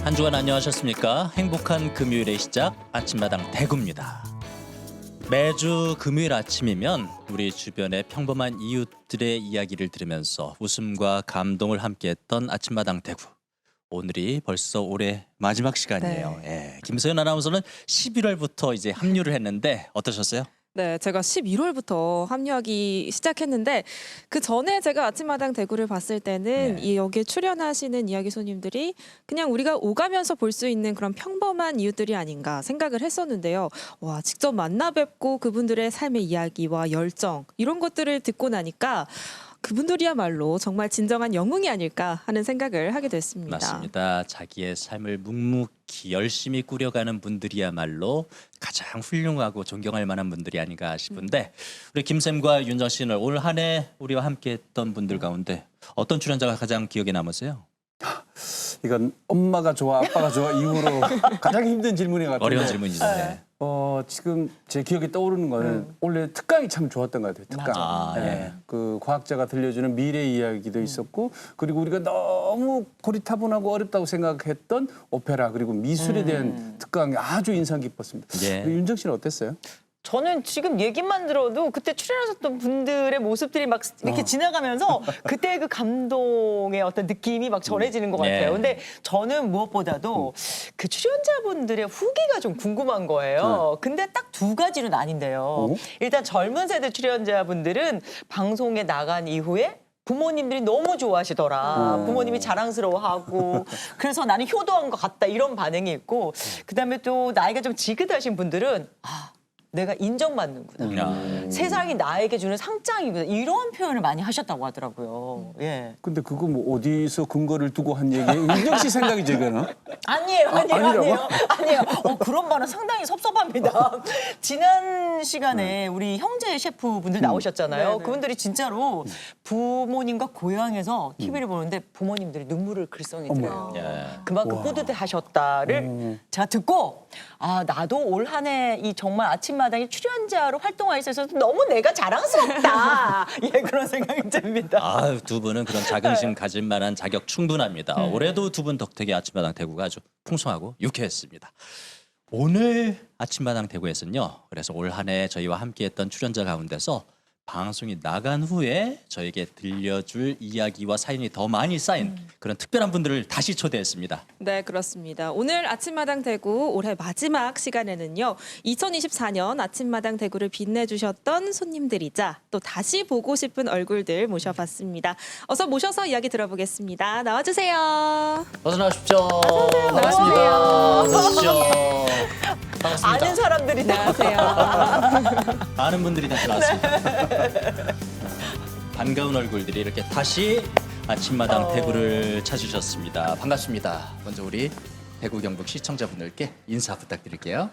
한 주간 안녕하셨습니까? 행복한 금요일의 시작 아침마당 대구입니다. 매주 금요일 아침이면 우리 주변의 평범한 이웃들의 이야기를 들으면서 웃음과 감동을 함께했던 아침마당 대구. 오늘이 벌써 올해 마지막 시간이에요. 예, 김소연 아나운서는 11월부터 이제 합류를 했는데 어떠셨어요? 네, 제가 11월부터 합류하기 시작했는데 그 전에 제가 아침마당 대구를 봤을 때는 이 여기에 출연하시는 이야기 손님들이 그냥 우리가 오가면서 볼 수 있는 그런 평범한 이웃들이 아닌가 생각을 했었는데요. 와, 직접 만나 뵙고 그분들의 삶의 이야기와 열정 이런 것들을 듣고 나니까 그분들이야말로 정말 진정한 영웅이 아닐까 하는 생각을 하게 됐습니다. 맞습니다. 자기의 삶을 묵묵히 열심히 꾸려가는 분들이야말로 가장 훌륭하고 존경할 만한 분들이 아닌가 싶은데 우리 김쌤과 윤정 씨는 올 한 해 우리와 함께했던 분들 가운데 어떤 출연자가 가장 기억에 남으세요? 이건 엄마가 좋아, 아빠가 좋아 이후로 가장 힘든 질문인 것 같은데. 어려운 질문이죠. 네. 지금 제 기억에 떠오르는 거는 원래 특강이 참 좋았던 것 같아요. 특강. 아, 예. 그 과학자가 들려주는 미래 이야기도 있었고, 그리고 우리가 너무 고리타분하고 어렵다고 생각했던 오페라 그리고 미술에 대한 특강이 아주 인상 깊었습니다. 예. 윤정 씨는 어땠어요? 저는 지금 얘기만 들어도 그때 출연하셨던 분들의 모습들이 막 이렇게 지나가면서 그때 그 감동의 어떤 느낌이 막 전해지는 것 같아요. 네. 근데 저는 무엇보다도 그 출연자분들의 후기가 좀 궁금한 거예요. 근데 딱 두 가지로 나뉜대요. 일단 젊은 세대 출연자분들은 방송에 나간 이후에 부모님들이 너무 좋아하시더라. 부모님이 자랑스러워하고 그래서 나는 효도한 것 같다 이런 반응이 있고 그다음에 또 나이가 좀 지긋하신 분들은 내가 인정받는구나. 세상이 나에게 주는 상장이구나. 이런 표현을 많이 하셨다고 하더라고요. 예. 근데 그거 뭐 어디서 근거를 두고 한 얘기예요? 윤정 씨 생각이죠, 이거는? 아니에요. 아니라고? 아니에요. 그런 말은 상당히 섭섭합니다. 지난 시간에 우리 형제 셰프분들 나오셨잖아요. 네네. 그분들이 진짜로 부모님과 고향에서 TV를 보는데 부모님들이 눈물을 글썽이더라고요. 예. 그만큼 뿌듯해하셨다를 제가 듣고 나도 올 한 해 이 정말 아침마당에 출연자로 활동할 수 있어서 너무 내가 자랑스럽다. 예, 그런 생각이 듭니다. 아, 두 분은 그런 자긍심 가질 만한 자격 충분합니다. 올해도 두 분 덕택에 아침마당 대구가 아주 풍성하고 유쾌했습니다. 오늘 아침마당 대구에서는요. 그래서 올 한 해 저희와 함께했던 출연자 가운데서 방송이 나간 후에 저에게 들려줄 이야기와 사연이 더 많이 쌓인 그런 특별한 분들을 다시 초대했습니다. 네, 그렇습니다. 오늘 아침마당 대구 올해 마지막 시간에는요. 2024년 아침마당 대구를 빛내주셨던 손님들이자 또 다시 보고 싶은 얼굴들 모셔봤습니다. 어서 모셔서 이야기 들어보겠습니다. 나와주세요. 어서 나오십시오. 나와주세요. 어서 오십시오. 반갑습니다. 아는 사람들이 다 안녕하세요. 아는 분들이 다시 나왔습니다. 반가운 얼굴들이 이렇게 다시 아침마당 대구를 찾으셨습니다. 반갑습니다. 먼저 우리 대구 경북 시청자분들께 인사 부탁드릴게요.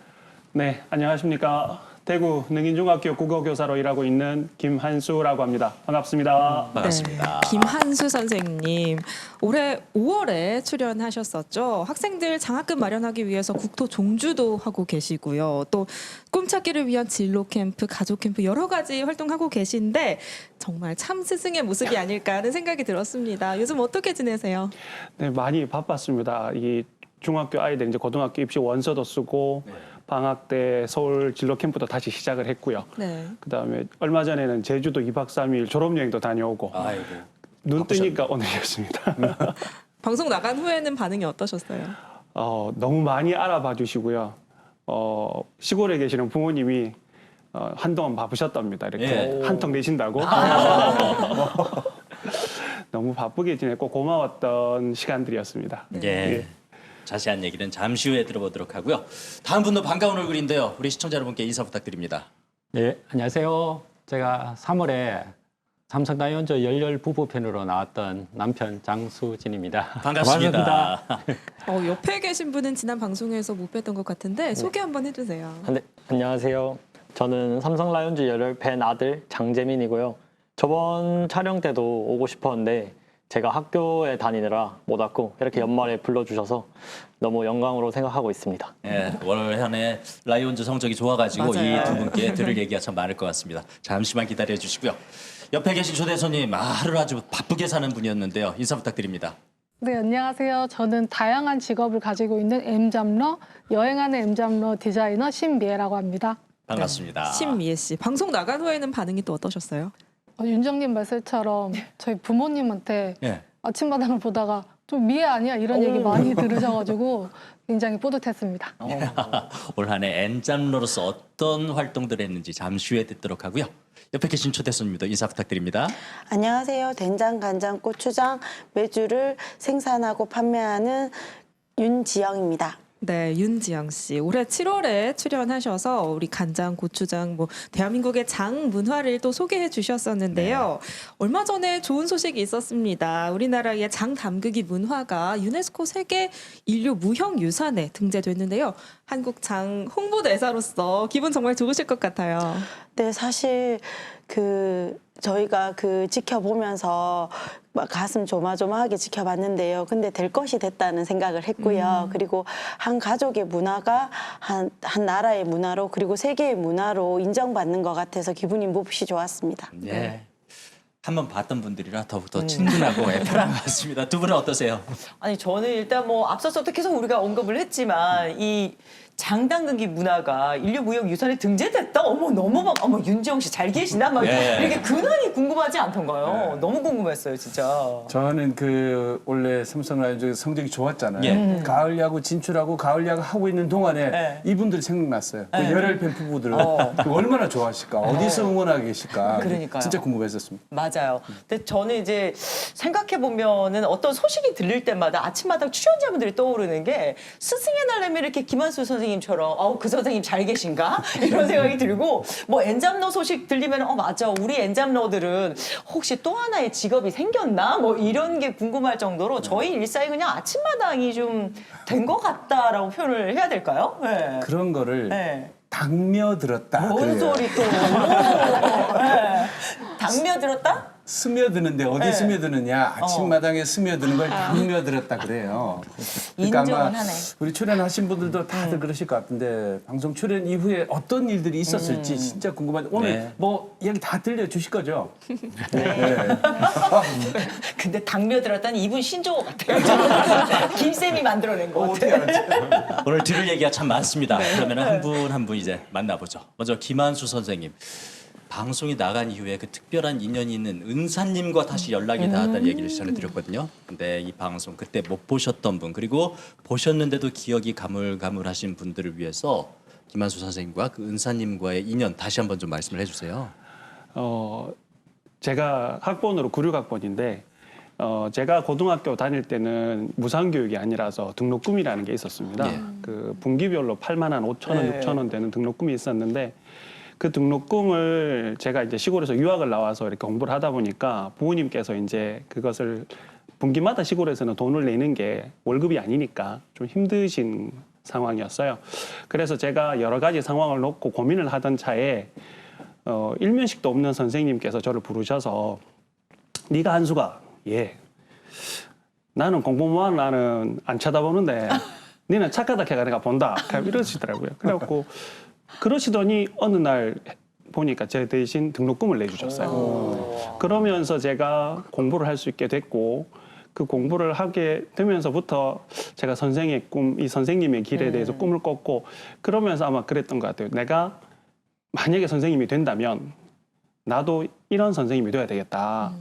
네, 안녕하십니까. 대구 능인중학교 국어교사로 일하고 있는 김한수라고 합니다. 반갑습니다. 반갑습니다. 네, 김한수 선생님, 올해 5월에 출연하셨었죠. 학생들 장학금 마련하기 위해서 국토 종주도 하고 계시고요. 또 꿈찾기를 위한 진로 캠프, 가족 캠프 여러 가지 활동하고 계신데 정말 참 스승의 모습이 아닐까 하는 생각이 들었습니다. 요즘 어떻게 지내세요? 네, 많이 바빴습니다. 이 중학교 아이들 이제 고등학교 입시 원서도 쓰고 방학 때 서울 진로 캠프도 다시 시작을 했고요. 네. 그다음에 얼마 전에는 제주도 2박 3일 졸업여행도 다녀오고 아이고. 눈 뜨니까 오늘이었습니다. 방송 나간 후에는 반응이 어떠셨어요? 너무 많이 알아봐 주시고요. 시골에 계시는 부모님이 한동안 바쁘셨답니다. 이렇게 예. 한턱 내신다고. 너무 바쁘게 지냈고 고마웠던 시간들이었습니다. 예. 자세한 얘기는 잠시 후에 들어보도록 하고요. 다음 분도 반가운 얼굴인데요. 우리 시청자 여러분께 인사 부탁드립니다. 네, 안녕하세요. 제가 3월에 삼성라이온즈 열렬 부부편으로 나왔던 남편 장수진입니다. 반갑습니다. 옆에 계신 분은 지난 방송에서 못 뵀던 것 같은데 소개 한번 해주세요. 네, 안녕하세요. 저는 삼성 라이온즈 열혈 팬 아들 장재민이고요. 저번 촬영 때도 오고 싶었는데 제가 학교에 다니느라 못 왔고 이렇게 연말에 불러주셔서 너무 영광으로 생각하고 있습니다. 예, 올 한해 라이온즈 성적이 좋아가지고 맞아요. 이 두 분께 들을 얘기가 참 많을 것 같습니다. 잠시만 기다려 주시고요. 옆에 계신 초대 손님, 하루를 아주 바쁘게 사는 분이었는데요. 인사 부탁드립니다. 네, 안녕하세요. 저는 다양한 직업을 가지고 있는 M잡러, 여행하는 M잡러 디자이너 신미애라고 합니다. 반갑습니다. 신미애 씨 방송 나간 후에는 반응이 또 어떠셨어요? 윤정님 말씀처럼 저희 부모님한테 예. 아침마당을 보다가 좀 미애 아니야 이런 얘기 많이 들으셔가지고 굉장히 뿌듯했습니다. 올 한해 N장로로서 어떤 활동들을 했는지 잠시 후에 듣도록 하고요. 옆에 계신 초대 손님도 인사 부탁드립니다. 안녕하세요. 된장, 간장, 고추장, 메주를 생산하고 판매하는 윤지영입니다. 네, 윤지영 씨 올해 7월에 출연하셔서 우리 간장, 고추장, 뭐 대한민국의 장 문화를 또 소개해 주셨었는데요. 얼마 전에 좋은 소식이 있었습니다. 우리나라의 장 담그기 문화가 유네스코 세계 인류 무형 유산에 등재됐는데요. 한국 장 홍보대사로서 기분 정말 좋으실 것 같아요. 네, 사실 저희가 지켜보면서 막 가슴 조마조마하게 지켜봤는데요. 근데 될 것이 됐다는 생각을 했고요. 그리고 한 가족의 문화가 한 나라의 문화로 그리고 세계의 문화로 인정받는 것 같아서 기분이 몹시 좋았습니다. 네. 한번 봤던 분들이라 더욱더 친근하고 편한 것 같습니다. 두 분은 어떠세요? 아니 저는 일단 뭐 앞서서 계속 우리가 언급을 했지만 이 장담근기 문화가 인류 무형 유산에 등재됐다. 어머 너무 막 어머 윤지영 씨 잘 계시나 막 예. 이렇게 근원이 궁금하지 않던가요? 너무 궁금했어요 진짜. 저는 원래 삼성 라이온즈 성적이 좋았잖아요. 예. 가을 야구 진출하고 가을 야구 하고 있는 동안에 네. 이분들이 생각났어요. 그 열혈 팬 부부들 얼마나 좋아하실까? 어디서 응원하고 계실까? 그러니까요. 진짜 궁금했었습니다. 맞아요. 근데 저는 이제 생각해 보면은 어떤 소식이 들릴 때마다 아침마당 출연자분들이 떠오르는 게 스승의 날에면 이렇게 김한수 선생님처럼 그 선생님 잘 계신가 이런 생각이 들고 뭐 엔잡러 소식 들리면 맞아 우리 엔잡러들은 혹시 또 하나의 직업이 생겼나 뭐 이런 게 궁금할 정도로 저희 일상이 그냥 아침마당이 좀 된 것 같다라고 표현을 해야 될까요? 네. 그런 거를 네. 당며들었다. 뭔 그래요. 소리 또? 네. 당며들었다? 스며드는데 어디 네. 스며드느냐 아침마당에 스며드는 걸 당며들었다 그래요. 그러니까 아마 인정은 하네. 우리 출연하신 분들도 다들 그러실 것 같은데 방송 출연 이후에 어떤 일들이 있었을지 진짜 궁금한데 오늘 네. 뭐 이야기 다 들려주실 거죠? 근데 당며들었다는 이분 신조어 같아요. 김쌤이 만들어낸 것 어떻게 같아요. 알았지? 오늘 들을 얘기가 참 많습니다. 그러면 한 분 한 분 이제 만나보죠. 먼저 김한수 선생님. 방송이 나간 이후에 그 특별한 인연이 있는 은사님과 다시 연락이 닿았다는 얘기를 전해드렸거든요. 근데 이 방송 그때 못 보셨던 분 그리고 보셨는데도 기억이 가물가물하신 분들을 위해서 김한수 선생님과 그 은사님과의 인연 다시 한번 좀 말씀을 해주세요. 제가 학번으로 96학번인데 제가 고등학교 다닐 때는 무상교육이 아니라서 등록금이라는 게 있었습니다. 예. 그 분기별로 8만 원, 5천 원, 네. 6천 원 되는 등록금이 있었는데 그 등록금을 제가 이제 시골에서 유학을 나와서 이렇게 공부를 하다 보니까 부모님께서 이제 그것을 분기마다 시골에서는 돈을 내는 게 월급이 아니니까 좀 힘드신 상황이었어요. 그래서 제가 여러 가지 상황을 놓고 고민을 하던 차에 일면식도 없는 선생님께서 저를 부르셔서 네가 한수가 예 나는 공부만 나는 안 쳐다보는데 너는 착하다 걔가 내가 본다 이러시더라고요. 그래갖고 그러시더니 어느 날 보니까 제 대신 등록금을 내주셨어요. 그러면서 제가 공부를 할 수 있게 됐고 그 공부를 하게 되면서부터 제가 선생의 꿈, 이 선생님의 길에 대해서 꿈을 꿨고 그러면서 아마 그랬던 것 같아요. 내가 만약에 선생님이 된다면 나도 이런 선생님이 돼야 되겠다.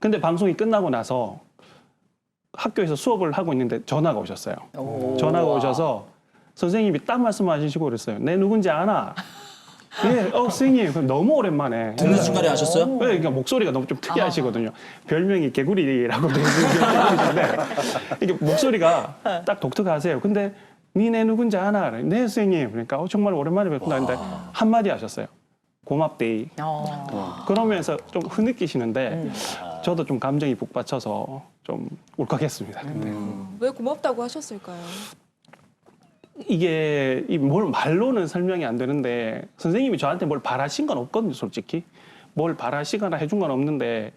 근데 방송이 끝나고 나서 학교에서 수업을 하고 있는데 전화가 오셨어요. 전화가 오셔서 선생님이 딱 말씀하시고 그랬어요. 내 누군지 아나? 예, 선생님. 그럼 너무 오랜만에. 듣는 순간에 아셨어요? 네, 그러니까 목소리가 너무 좀 특이하시거든요. 별명이 개구리라고 되는데 이게 목소리가 딱 독특하세요. 근데 니네 누군지 아나? 네, 선생님. 그러니까 정말 오랜만에 뵙구나 했는데 한마디 하셨어요. 고맙데이. 그러면서 좀 흐느끼시는데 저도 좀 감정이 북받쳐서 좀 울컥했습니다. 근데. 왜 고맙다고 하셨을까요? 이게 뭘 말로는 설명이 안 되는데 선생님이 저한테 뭘 바라신 건 없거든요, 솔직히. 뭘 바라시거나 해준 건 없는데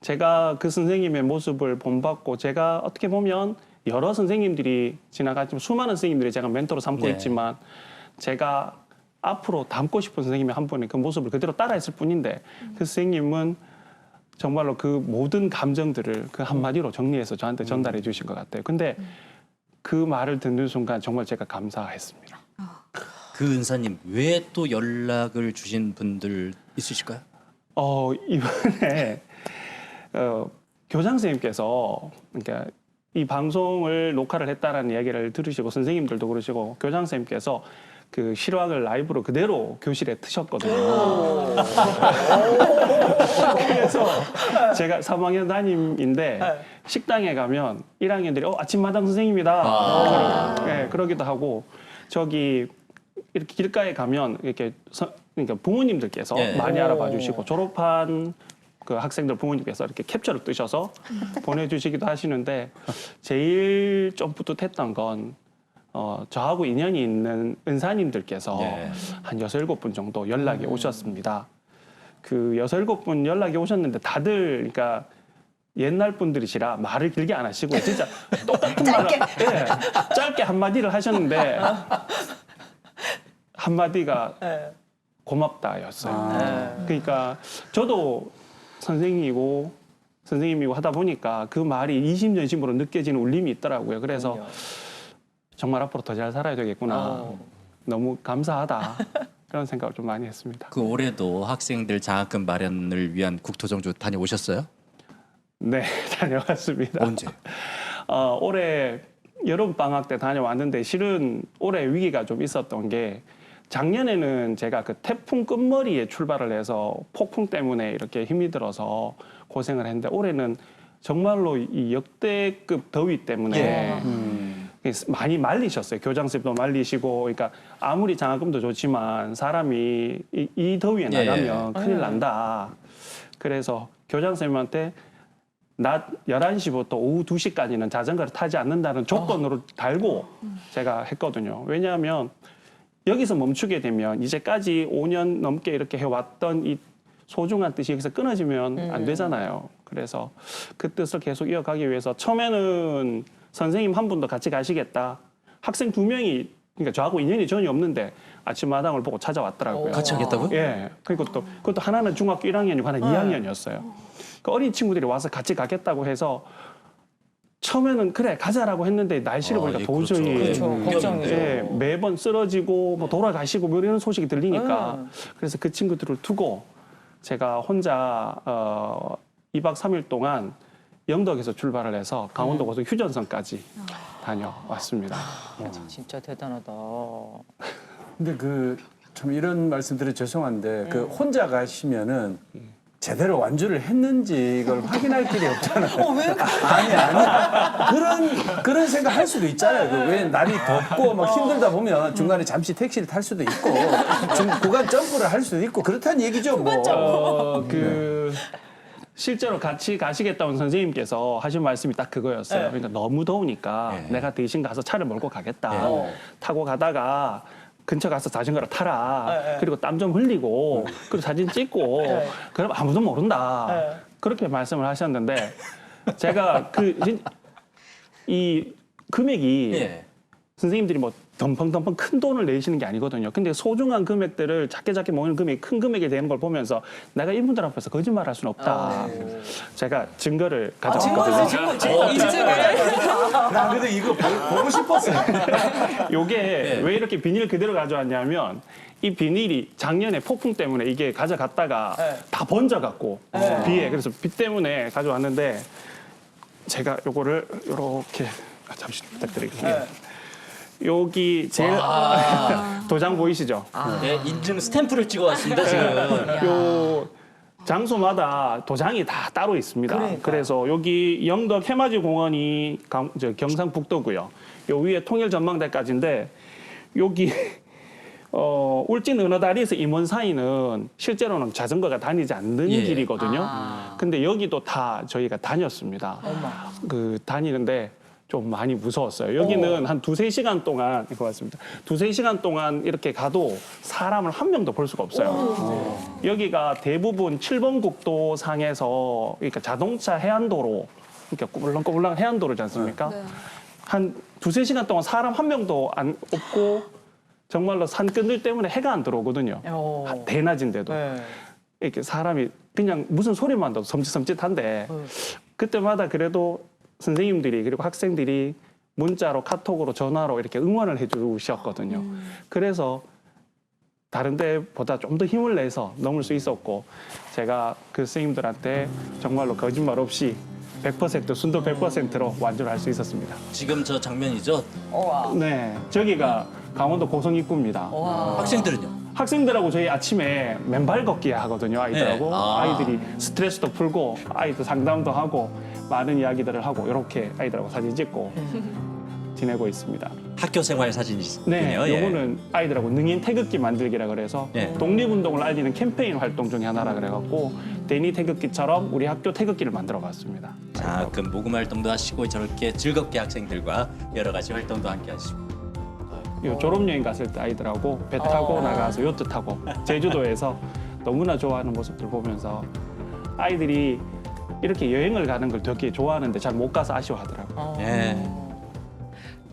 제가 그 선생님의 모습을 본받고 제가 어떻게 보면 여러 선생님들이 지나갔지만 수많은 선생님들이 제가 멘토로 삼고 네. 있지만 제가 앞으로 닮고 싶은 선생님이 한 분의 그 모습을 그대로 따라했을 뿐인데 그 선생님은 정말로 그 모든 감정들을 그 한마디로 정리해서 저한테 전달해 주신 것 같아요. 근데 그 말을 듣는 순간 정말 제가 감사했습니다. 그 은사님 왜 또 연락을 주신 분들 있으실까요? 이번에 교장 선생님께서 그러니까 이 방송을 녹화를 했다라는 이야기를 들으시고 선생님들도 그러시고 교장 선생님께서 그 실황을 라이브로 그대로 교실에 트셨거든요. 그래서 제가 3학년 담임인데 식당에 가면 1학년들이 아침마당 선생님이다. 네, 그러기도 하고 저기 이렇게 길가에 가면 이렇게 그러니까 부모님들께서 예. 많이 알아봐 주시고 졸업한 그 학생들 부모님께서 이렇게 캡처를 뜨셔서 보내주시기도 하시는데 제일 좀 뿌듯했던 건 저하고 인연이 있는 은사님들께서 예. 한 6, 7분 정도 연락이 오셨습니다. 그 6, 7분 연락이 오셨는데 다들 그러니까 옛날 분들이시라 말을 길게 안 하시고 진짜 똑같은 말을 짧게 한마디를 하셨는데 한마디가 고맙다였어요. 그러니까 저도 선생님이고 하다 보니까 그 말이 20년심으로 느껴지는 울림이 있더라고요. 그래서 정말 앞으로 더 잘 살아야 되겠구나. 너무 감사하다. 그런 생각을 좀 많이 했습니다. 그 올해도 학생들 장학금 마련을 위한 국토정주 다녀오셨어요? 네, 다녀왔습니다. 언제? 올해 여름 방학 때 다녀왔는데 실은 올해 위기가 좀 있었던 게 작년에는 제가 그 태풍 끝머리에 출발을 해서 폭풍 때문에 이렇게 힘이 들어서 고생을 했는데 올해는 정말로 이 역대급 더위 때문에 많이 말리셨어요. 교장 선생님도 말리시고, 그러니까 아무리 장학금도 좋지만 사람이 이 더위에 나가면 큰일 난다. 그래서 교장 선생님한테 낮 11시부터 오후 2시까지는 자전거를 타지 않는다는 조건으로 달고 제가 했거든요. 왜냐하면 여기서 멈추게 되면 이제까지 5년 넘게 이렇게 해왔던 이 소중한 뜻이 여기서 끊어지면 안 되잖아요. 그래서 그 뜻을 계속 이어가기 위해서 처음에는 선생님 한 분도 같이 가시겠다. 학생 2명이 그러니까 저하고 인연이 전혀 없는데 아침마당을 보고 찾아왔더라고요. 같이 하겠다고요? 예. 그리고 또 그것도 하나는 중학교 1학년이고 하나는 2학년이었어요. 그 어린 친구들이 와서 같이 가겠다고 해서 처음에는 그래 가자라고 했는데 날씨를 보니까 예, 도저히 그렇죠. 걱정이죠. 예, 매번 쓰러지고 뭐 돌아가시고 뭐 이런 소식이 들리니까 그래서 그 친구들을 두고 제가 혼자 2박 3일 동안 영덕에서 출발을 해서 강원도 고속 휴전선까지 다녀왔습니다. 진짜 대단하다. 근데 그 참 이런 말씀드려 죄송한데 그 혼자 가시면은 제대로 완주를 했는지 이걸 확인할 길이 없잖아요. 왜? 아니 그런 생각 할 수도 있잖아요. 왜 날이 덥고 막 힘들다 보면 중간에 잠시 택시를 탈 수도 있고 구간 점프를 할 수도 있고 그렇다는 얘기죠. 뭐. 실제로 같이 가시겠다는 선생님께서 하신 말씀이 딱 그거였어요. 그러니까 너무 더우니까 내가 대신 가서 차를 몰고 가겠다. 타고 가다가 근처 가서 자전거를 타라. 그리고 땀 좀 흘리고 그리고 사진 찍고 그럼 아무도 모른다. 그렇게 말씀을 하셨는데 제가 이 금액이 선생님들이 뭐 덤펑덤펑 큰 돈을 내시는 게 아니거든요. 근데 소중한 금액들을 작게 모이는 금액이 큰 금액이 되는 걸 보면서 내가 이분들 앞에서 거짓말할 수는 없다. 제가 증거를 가져왔거든요. 나 근데 이거 보고 싶었어요. 요게 왜 이렇게 비닐 그대로 가져왔냐면 이 비닐이 작년에 폭풍 때문에 이게 가져갔다가 다 번져갖고 비에 그래서 비 때문에 가져왔는데 제가 요거를 요렇게 잠시 부탁드릴게요. 여기 제일 도장 보이시죠? 네, 인증 스탬프를 찍어왔습니다 지금. 요 장소마다 도장이 다 따로 있습니다. 그래서 여기 영덕 해맞이 공원이 경상북도고요. 요 위에 통일전망대까지인데 여기 울진 은하다리에서 임원 사이는 실제로는 자전거가 다니지 않는 길이거든요. 근데 여기도 다 저희가 다녔습니다. 그 다니는데 좀 많이 무서웠어요. 여기는 한 2-3시간 동안 이거 같습니다. 2-3시간 동안 이렇게 가도 사람을 한 명도 볼 수가 없어요. 여기가 대부분 7번 국도상에서 그러니까 자동차 해안도로 그러니까 꼬불랑꼬불랑 해안도로지 않습니까? 한 2-3시간 동안 사람 한 명도 없고 정말로 산끈들 때문에 해가 안 들어오거든요. 대낮인데도. 이렇게 사람이 그냥 무슨 소리만 들어도 섬찟섬찟한데 그때마다 그래도 선생님들이 그리고 학생들이 문자로 카톡으로 전화로 이렇게 응원을 해주셨거든요. 그래서 다른 데보다 좀 더 힘을 내서 넘을 수 있었고 제가 그 선생님들한테 정말로 거짓말 없이 100% 순도 100%로 완주를 할 수 있었습니다. 지금 저 장면이죠. 네, 저기가 강원도 고성 입구입니다. 학생들은요? 학생들하고 저희 아침에 맨발 걷기 하거든요, 아이들하고. 네. 아. 아이들이 스트레스도 풀고 아이들 상담도 하고 많은 이야기들을 하고 이렇게 아이들하고 사진 찍고 지내고 있습니다. 학교 생활 사진이네요. 네, 예. 요거는 아이들하고 능인 태극기 만들기라 그래서 네. 독립운동을 알리는 캠페인 활동 중에 하나라 그래갖고 데니 태극기처럼 우리 학교 태극기를 만들어봤습니다. 자, 그럼 모금 활동도 하시고 저렇게 즐겁게 학생들과 여러 가지 활동도 함께 하시고. 요 졸업여행 갔을 때 아이들하고 배 타고 나가서 요트 타고 제주도에서 너무나 좋아하는 모습들 보면서 아이들이 이렇게 여행을 가는 걸 되게 좋아하는데 잘 못 가서 아쉬워하더라고요. 예.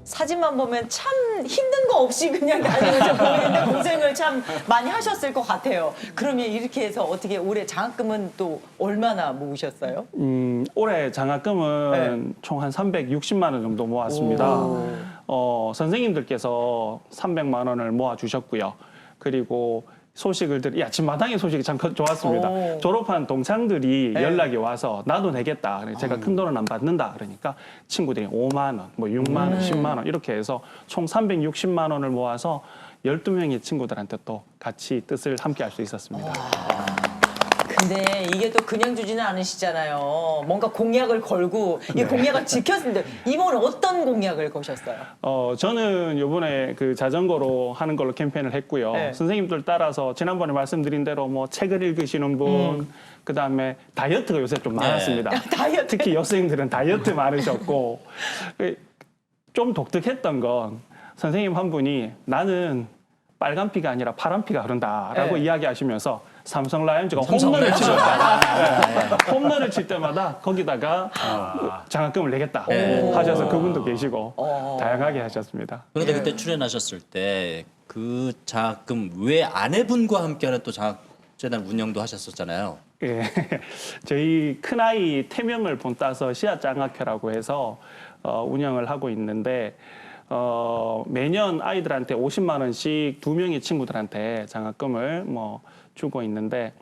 사진만 보면 참 힘든 거 없이 그냥 다니면서 보이는데 고생을 참 많이 하셨을 것 같아요. 그러면 이렇게 해서 어떻게 올해 장학금은 또 얼마나 모으셨어요? 올해 장학금은 총 한 360만 원 정도 모았습니다. 선생님들께서 300만 원을 모아 주셨고요. 그리고 소식을 이 아침마당의 소식이 참 좋았습니다. 졸업한 동창들이 연락이 와서 나도 내겠다. 제가 큰 돈은 안 받는다. 그러니까 친구들이 5만 원, 뭐 6만 원, 10만 원 이렇게 해서 총 360만 원을 모아서 12명의 친구들한테 또 같이 뜻을 함께 할 수 있었습니다. 근데 이게 또 그냥 주지는 않으시잖아요. 뭔가 공약을 걸고 이 공약을 지켰는데 이번에 어떤 공약을 거셨어요? 저는 이번에 그 자전거로 하는 걸로 캠페인을 했고요. 네. 선생님들 따라서 지난번에 말씀드린 대로 뭐 책을 읽으시는 분, 그다음에 다이어트가 요새 좀 많았습니다. 다이어트. 특히 여성들은 다이어트 많으셨고 좀 독특했던 건 선생님 한 분이 나는 빨간 피가 아니라 파란 피가 흐른다라고 네. 이야기하시면서 삼성 라이온즈가 홈런을 칠 때마다 홈런을 칠 때마다 거기다가 장학금을 내겠다 하셔서 그분도 계시고 다양하게 하셨습니다. 그런데 그때 출연하셨을 때 그 장학금 외 아내분과 함께하는 또 장학재단 운영도 하셨었잖아요. 예, 저희 큰아이 태명을 본따서 씨앗장학회라고 해서 운영을 하고 있는데 매년 아이들한테 50만 원씩 2명의 친구들한테 장학금을 뭐 주고 있는데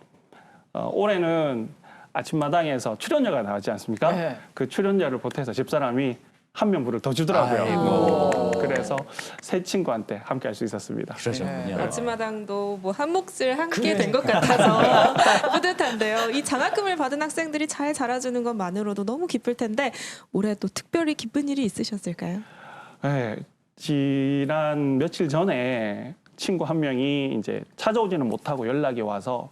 올해는 아침마당에서 출연료가 나오지 않습니까? 네. 그 출연료를 보태서 집사람이 한 명분을 더 주더라고요. 그래서 세 친구한테 함께 할 수 있었습니다. 그러셨군요. 아침마당도 뭐 한 몫을 함께 된 것 같아서 뿌듯한데요. 이 장학금을 받은 학생들이 잘 자라주는 것만으로도 너무 기쁠 텐데 올해 또 특별히 기쁜 일이 있으셨을까요? 네, 지난 며칠 전에 친구 한 명이 이제 찾아오지는 못하고 연락이 와서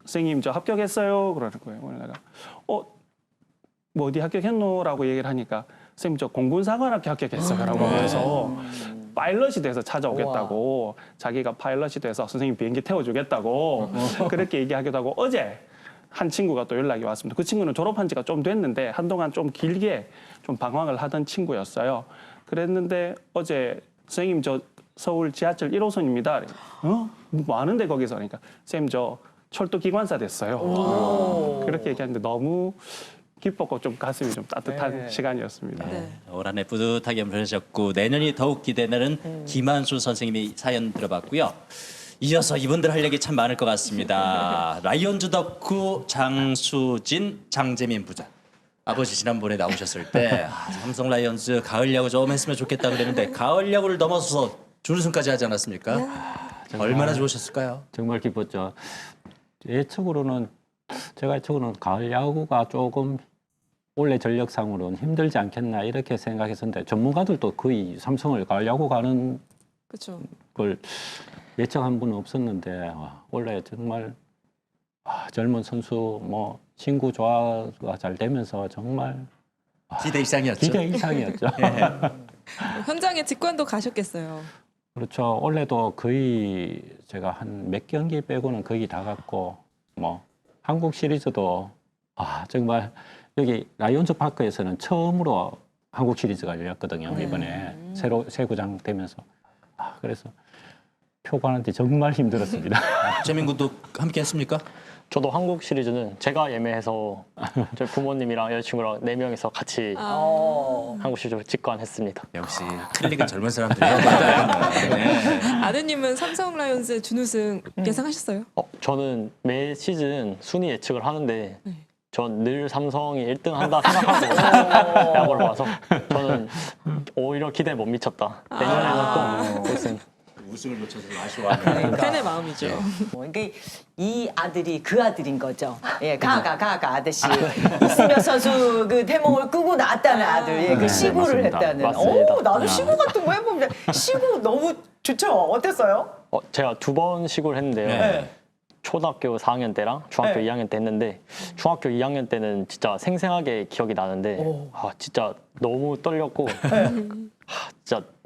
선생님 저 합격했어요 그러는 거예요. 그래서 내가 뭐 어디 합격했노라고 얘기를 하니까 선생님 저 공군사관학교 합격했어요라고 하면서 파일럿이 돼서 찾아오겠다고 자기가 파일럿이 돼서 선생님 비행기 태워주겠다고 그렇게 얘기하기도 하고 어제 한 친구가 또 연락이 왔습니다. 그 친구는 졸업한 지가 좀 됐는데 한동안 좀 길게 좀 방황을 하던 친구였어요. 그랬는데 어제 선생님 저 서울 지하철 1호선입니다. 뭐 하는데 거기서 그러니까 선생님 저 철도 기관사 됐어요. 그렇게 얘기하는데 너무 기뻤고 좀 가슴이 좀 따뜻한 시간이었습니다. 올 한 해 뿌듯하게 보내셨고 내년이 더욱 기대되는 김한수 선생님의 사연 들어봤고요. 이어서 이분들 할 얘기 참 많을 것 같습니다. 라이온즈 덕후 장수진, 장재민 부장. 아버지 지난번에 나오셨을 때 삼성 라이온즈 가을 야구 좀 했으면 좋겠다 그랬는데 가을 야구를 넘어서서 준우승까지 하지 않았습니까? 얼마나 좋으셨을까요? 정말 기뻤죠. 제가 예측으로는 가을 야구가 조금 올해 전력상으로는 힘들지 않겠나 이렇게 생각했었는데 전문가들도 거의 삼성을 가을 야구 가는 그렇죠. 걸 예측한 분은 없었는데 올해 정말 젊은 선수 뭐 친구 조화가 잘 되면서 정말 기대 이상이었죠. 기대 이상이었죠. 현장에 직관도 가셨겠어요. 그렇죠. 올해도 거의 제가 한 몇 경기 빼고는 거의 다 갔고 뭐 한국 시리즈도 정말 여기 라이온즈 파크에서는 처음으로 한국 시리즈가 열렸거든요. 이번에 새 구장 되면서 그래서 표 가는데 정말 힘들었습니다. 재민 군도 함께 했습니까? 저도 한국 시리즈는 제가 예매해서 저희 부모님이랑 여자친구랑 4명이서 같이 한국 시리즈 직관했습니다. 역시 클릭은 젊은 사람들이 해야 된다. 네. 아드님은 삼성 라이온즈 준우승 예상하셨어요? 저는 매 시즌 순위 예측을 하는데 전 늘 삼성이 1등 한다 생각하고 야구를 봐서 저는 오히려 기대에 못 미쳤다. 내년에는 또 우승. 우승을 놓쳐서 아쉬워하는. 팬의 마음이죠. 그러니까 이 아들이 그 아들인 거죠. 예, 가가 아저씨. 이승엽 선수 그 대목을 끄고 나왔다는 아들. 예, 그 시구를 맞습니다. 했다는. 맞습니다. 오, 나도 시구 같은 거 해보면 시구 너무 좋죠. 어땠어요? 제가 2번 시구를 했는데요. 네. 초등학교 4학년 때랑 중학교 네. 2학년 때 했는데 중학교 2학년 때는 진짜 생생하게 기억이 나는데 진짜 너무 떨렸고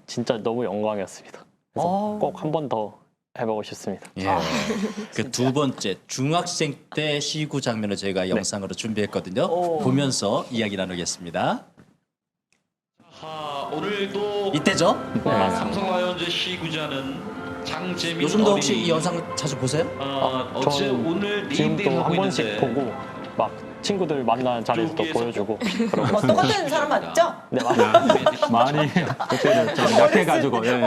진짜 너무 영광이었습니다. 그래서 꼭 한 번 더 해보고 싶습니다. 예. 그 두 번째 중학생 때 시구 장면을 저희가 영상으로 준비했거든요. 보면서 이야기 나누겠습니다. 오늘도 이때죠? 삼성 라이온즈 시구자는 장재민 요즘도 어린이. 혹시 이 영상 자주 보세요? 어제 저는 오늘 지금도 네임데이 한 하고 번씩 있는데 보고 막 친구들 만나는 자리에서도 쪽에서 보여주고 뭐 똑같은 사람 맞죠? 네, 맞아요. 많이 그때는 좀 약해가지고 예.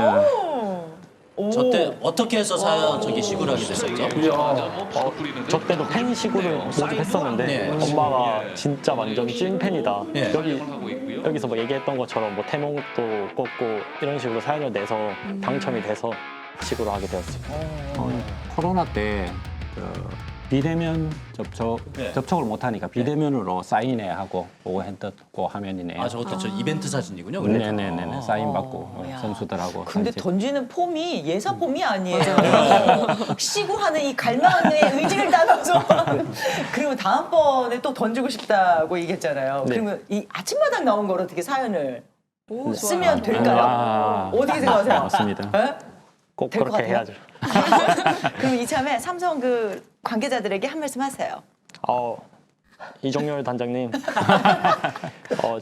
저 때 어떻게 해서 저기 시구를 하게 됐었죠? 저 때도 팬 시구를 모집했었는데 네. 엄마가 진짜 완전 찐 팬이다. 네. 여기서 뭐 얘기했던 것처럼 뭐 태몽도 꽂고 이런 식으로 사연을 내서 당첨이 돼서 시구를 하게 되었습니다. 코로나 때 비대면 접촉을 못하니까 비대면으로 사인회 하고 오고 했던 화면이네요. 아 저것도 저 이벤트 사진이군요. 원래. 네네네 사인 받고 야. 선수들하고 근데 사진 던지는 폼이 예사 폼이 아니에요. 시구하는 이 갈망의 의지를 담아서 그리고 다음번에 또 던지고 싶다고 얘기했잖아요. 네. 그러면 이 아침마당 나온 걸 어떻게 사연을 오, 쓰면 좋아요. 될까요? 어떻게 생각하세요? 맞습니다. 예? 꼭 될것 그렇게 같아요? 해야죠. 그럼 이참에 삼성 그 관계자들에게 한 말씀 하세요. 이종열 단장님,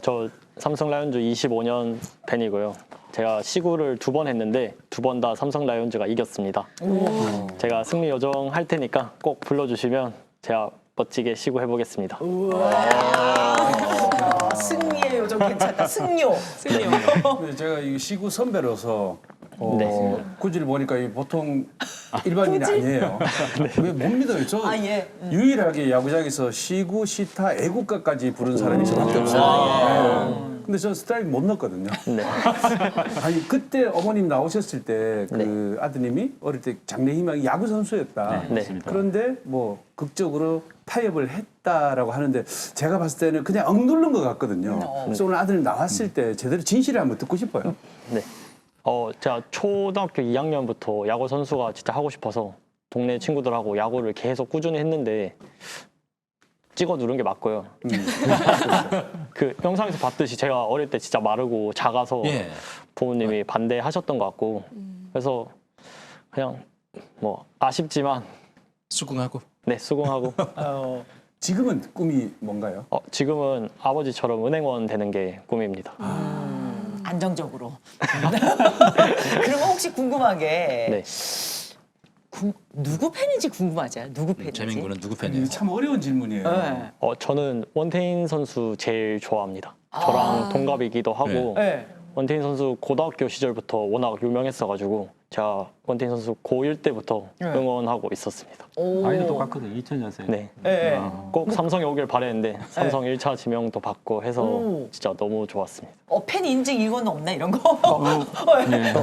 저 삼성 라이온즈 25년 팬이고요. 제가 시구를 2번 했는데 2번 다 삼성 라이온즈가 이겼습니다. 제가 승리 요정 할 테니까 꼭 불러주시면 제가 멋지게 시구 해보겠습니다. 승리의 요정 괜찮다. 승료. 근데 제가 이 시구 선배로서 네. 구질을 보니까 이 보통 일반인이 아니에요. 왜 못 믿어요? 저 예. 유일하게 야구장에서 시구, 시타, 애국가까지 부른 사람이 저밖에 없어요. 네. 근데 저 스트라이크 못 넣었거든요. 네. 아니 그때 어머님 나오셨을 때 그 아드님이 어릴 때 장래 희망이 야구 선수였다. 네. 그런데 뭐 극적으로 타협을 했다라고 하는데 제가 봤을 때는 그냥 억누른 것 같거든요. 그래서 오늘 아드님 나왔을 때 제대로 진실을 한번 듣고 싶어요. 네. 제가 초등학교 2학년부터 야구 선수가 진짜 하고 싶어서 동네 친구들하고 야구를 계속 꾸준히 했는데 찍어 누른 게 맞고요. 그 영상에서 봤듯이 제가 어릴 때 진짜 마르고 작아서 예. 부모님이 반대하셨던 것 같고 그래서 그냥 뭐 아쉽지만 수긍하고. 네 수긍하고 지금은 꿈이 뭔가요? 지금은 아버지처럼 은행원 되는 게 꿈입니다. 안정적으로. 그러면 혹시 궁금한 게 네. 누구 팬인지 궁금하죠? 누구 팬인지. 재민 군은 누구 팬이에요? 이게 참 어려운 질문이에요. 네. 저는 원태인 선수 제일 좋아합니다. 저랑 동갑이기도 하고 네. 원태인 선수 고등학교 시절부터 워낙 유명했어가지고 제가 원태인 선수 고1 때부터 응원하고 있었습니다. 아이도 똑같거든 2000년생. 네. 네. 꼭 삼성에 오길 바랬는데 삼성 1차 지명도 받고 해서 진짜 너무 좋았습니다. 팬 인증 이건 없나 이런 거? 했는데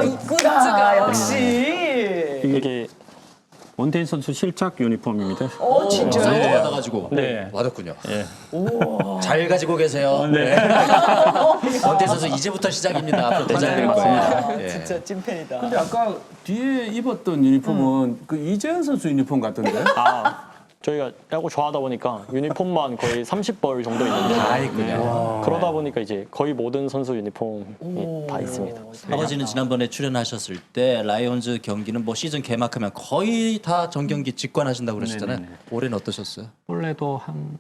있구나 역시. 이게 원태인 선수 실착 유니폼입니다. 사인도 진짜요? 받아가지고 네. 받았군요. 잘 가지고 계세요. 네. 원태 선수 이제부터 시작입니다. 앞으로 더 잘 될 거예요. 예. 진짜 찐팬이다. 근데 아까 뒤에 입었던 유니폼은 그 이재현 선수 유니폼 같던데? 저희가 야구 좋아하다 보니까 유니폼만 거의 30벌 정도 있는데 다 있군요. 그러다 보니까 이제 거의 모든 선수 유니폼이 다 있습니다. 아버지는 지난번에 출연하셨을 때 라이온즈 경기는 뭐 시즌 개막하면 거의 다 전경기 직관하신다고 그러셨잖아요. 네네네. 올해는 어떠셨어요? 원래도 한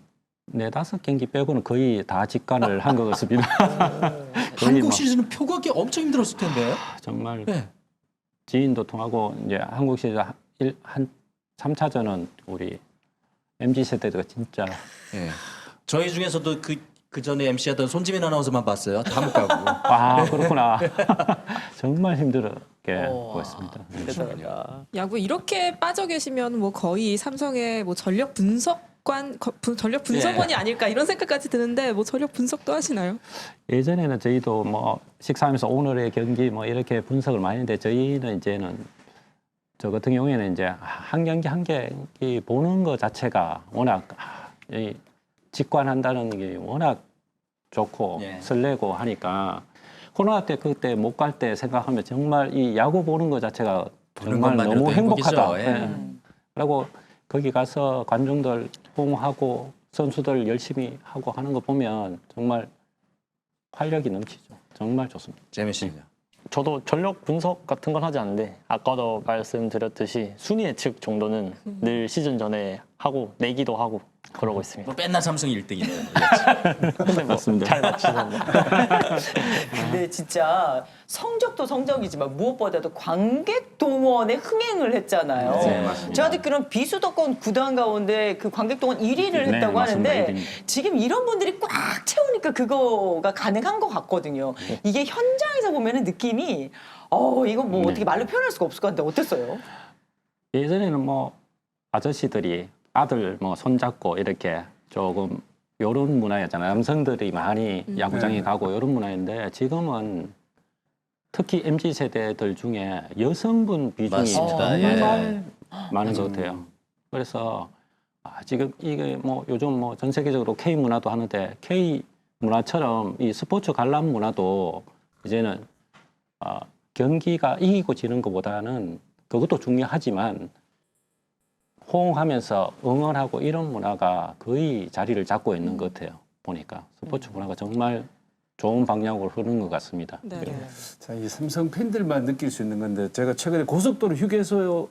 4-5경기 빼고는 거의 다 직관을 한 것 같습니다. 거의 한국 막 시즌은 표 구하기 엄청 힘들었을 텐데. 정말 네. 지인도 통하고 이제 한국 시리즈 한 3차전은 우리 MZ 세대가 진짜 예. 저희 중에서도 그 전에 MC하던 손지민 아나운서만 봤어요. 다 못 가고. 아 그렇구나. 정말 힘들게 보였습니다. 대단하다. 야구 이렇게 빠져 계시면 뭐 거의 삼성의 뭐 전력 분석관 전력 분석원이 아닐까 이런 생각까지 드는데 뭐 전력 분석도 하시나요? 예전에는 저희도 뭐 식사하면서 오늘의 경기 뭐 이렇게 분석을 많이 했는데 저희는 이제는 저 같은 경우에는 이제 한 경기 한 경기 보는 것 자체가 워낙 이 직관한다는 게 워낙 좋고 예. 설레고 하니까 코로나 때 그때 못 갈 때 생각하면 정말 이 야구 보는 것 자체가 정말 것만으로도 너무 행복하다. 행복이죠. 예. 예. 그리고 거기 가서 관중들 호응하고 선수들 열심히 하고 하는 거 보면 정말 활력이 넘치죠. 정말 좋습니다. 재민 씨는요? 저도 전력 분석 같은 건 하지 않는데 아까도 말씀드렸듯이 순위 예측 정도는 늘 시즌 전에 하고 내기도 하고 그러고 있습니다. 뭐 맨날 삼성이 1등이네요. 근데 뭐 잘 맞추는 거. 근데 진짜 성적도 성적이지만 무엇보다도 관객 동원에 흥행을 했잖아요. 네, 맞습니다. 제가 듣기로는 비수도권 구단 가운데 그 관객 동원 1위를 네, 했다고 맞습니다. 하는데 1위입니다. 지금 이런 분들이 꽉 채우니까 그거가 가능한 것 같거든요. 이게 현장에서 보면은 느낌이 이거 뭐 네. 어떻게 말로 표현할 수가 없을 것 같은데 어땠어요? 예전에는 뭐 아저씨들이 아들 뭐 손잡고 이렇게 조금 요런 문화였잖아요. 남성들이 많이 야구장에 가고 요런 문화인데 지금은 특히 MZ 세대들 중에 여성분 비중이 맞습니다. 정말 많은 것 같아요. 그래서 지금 이게 뭐 요즘 뭐 전 세계적으로 K 문화도 하는데 K 문화처럼 이 스포츠 관람 문화도 이제는 경기가 이기고 지는 것보다는 그것도 중요하지만 호응하면서 응원하고 이런 문화가 거의 자리를 잡고 있는 것 같아요. 보니까 스포츠 문화가 정말 좋은 방향으로 흐르는 것 같습니다. 네. 자, 이 삼성 팬들만 느낄 수 있는 건데 제가 최근에 고속도로 휴게소에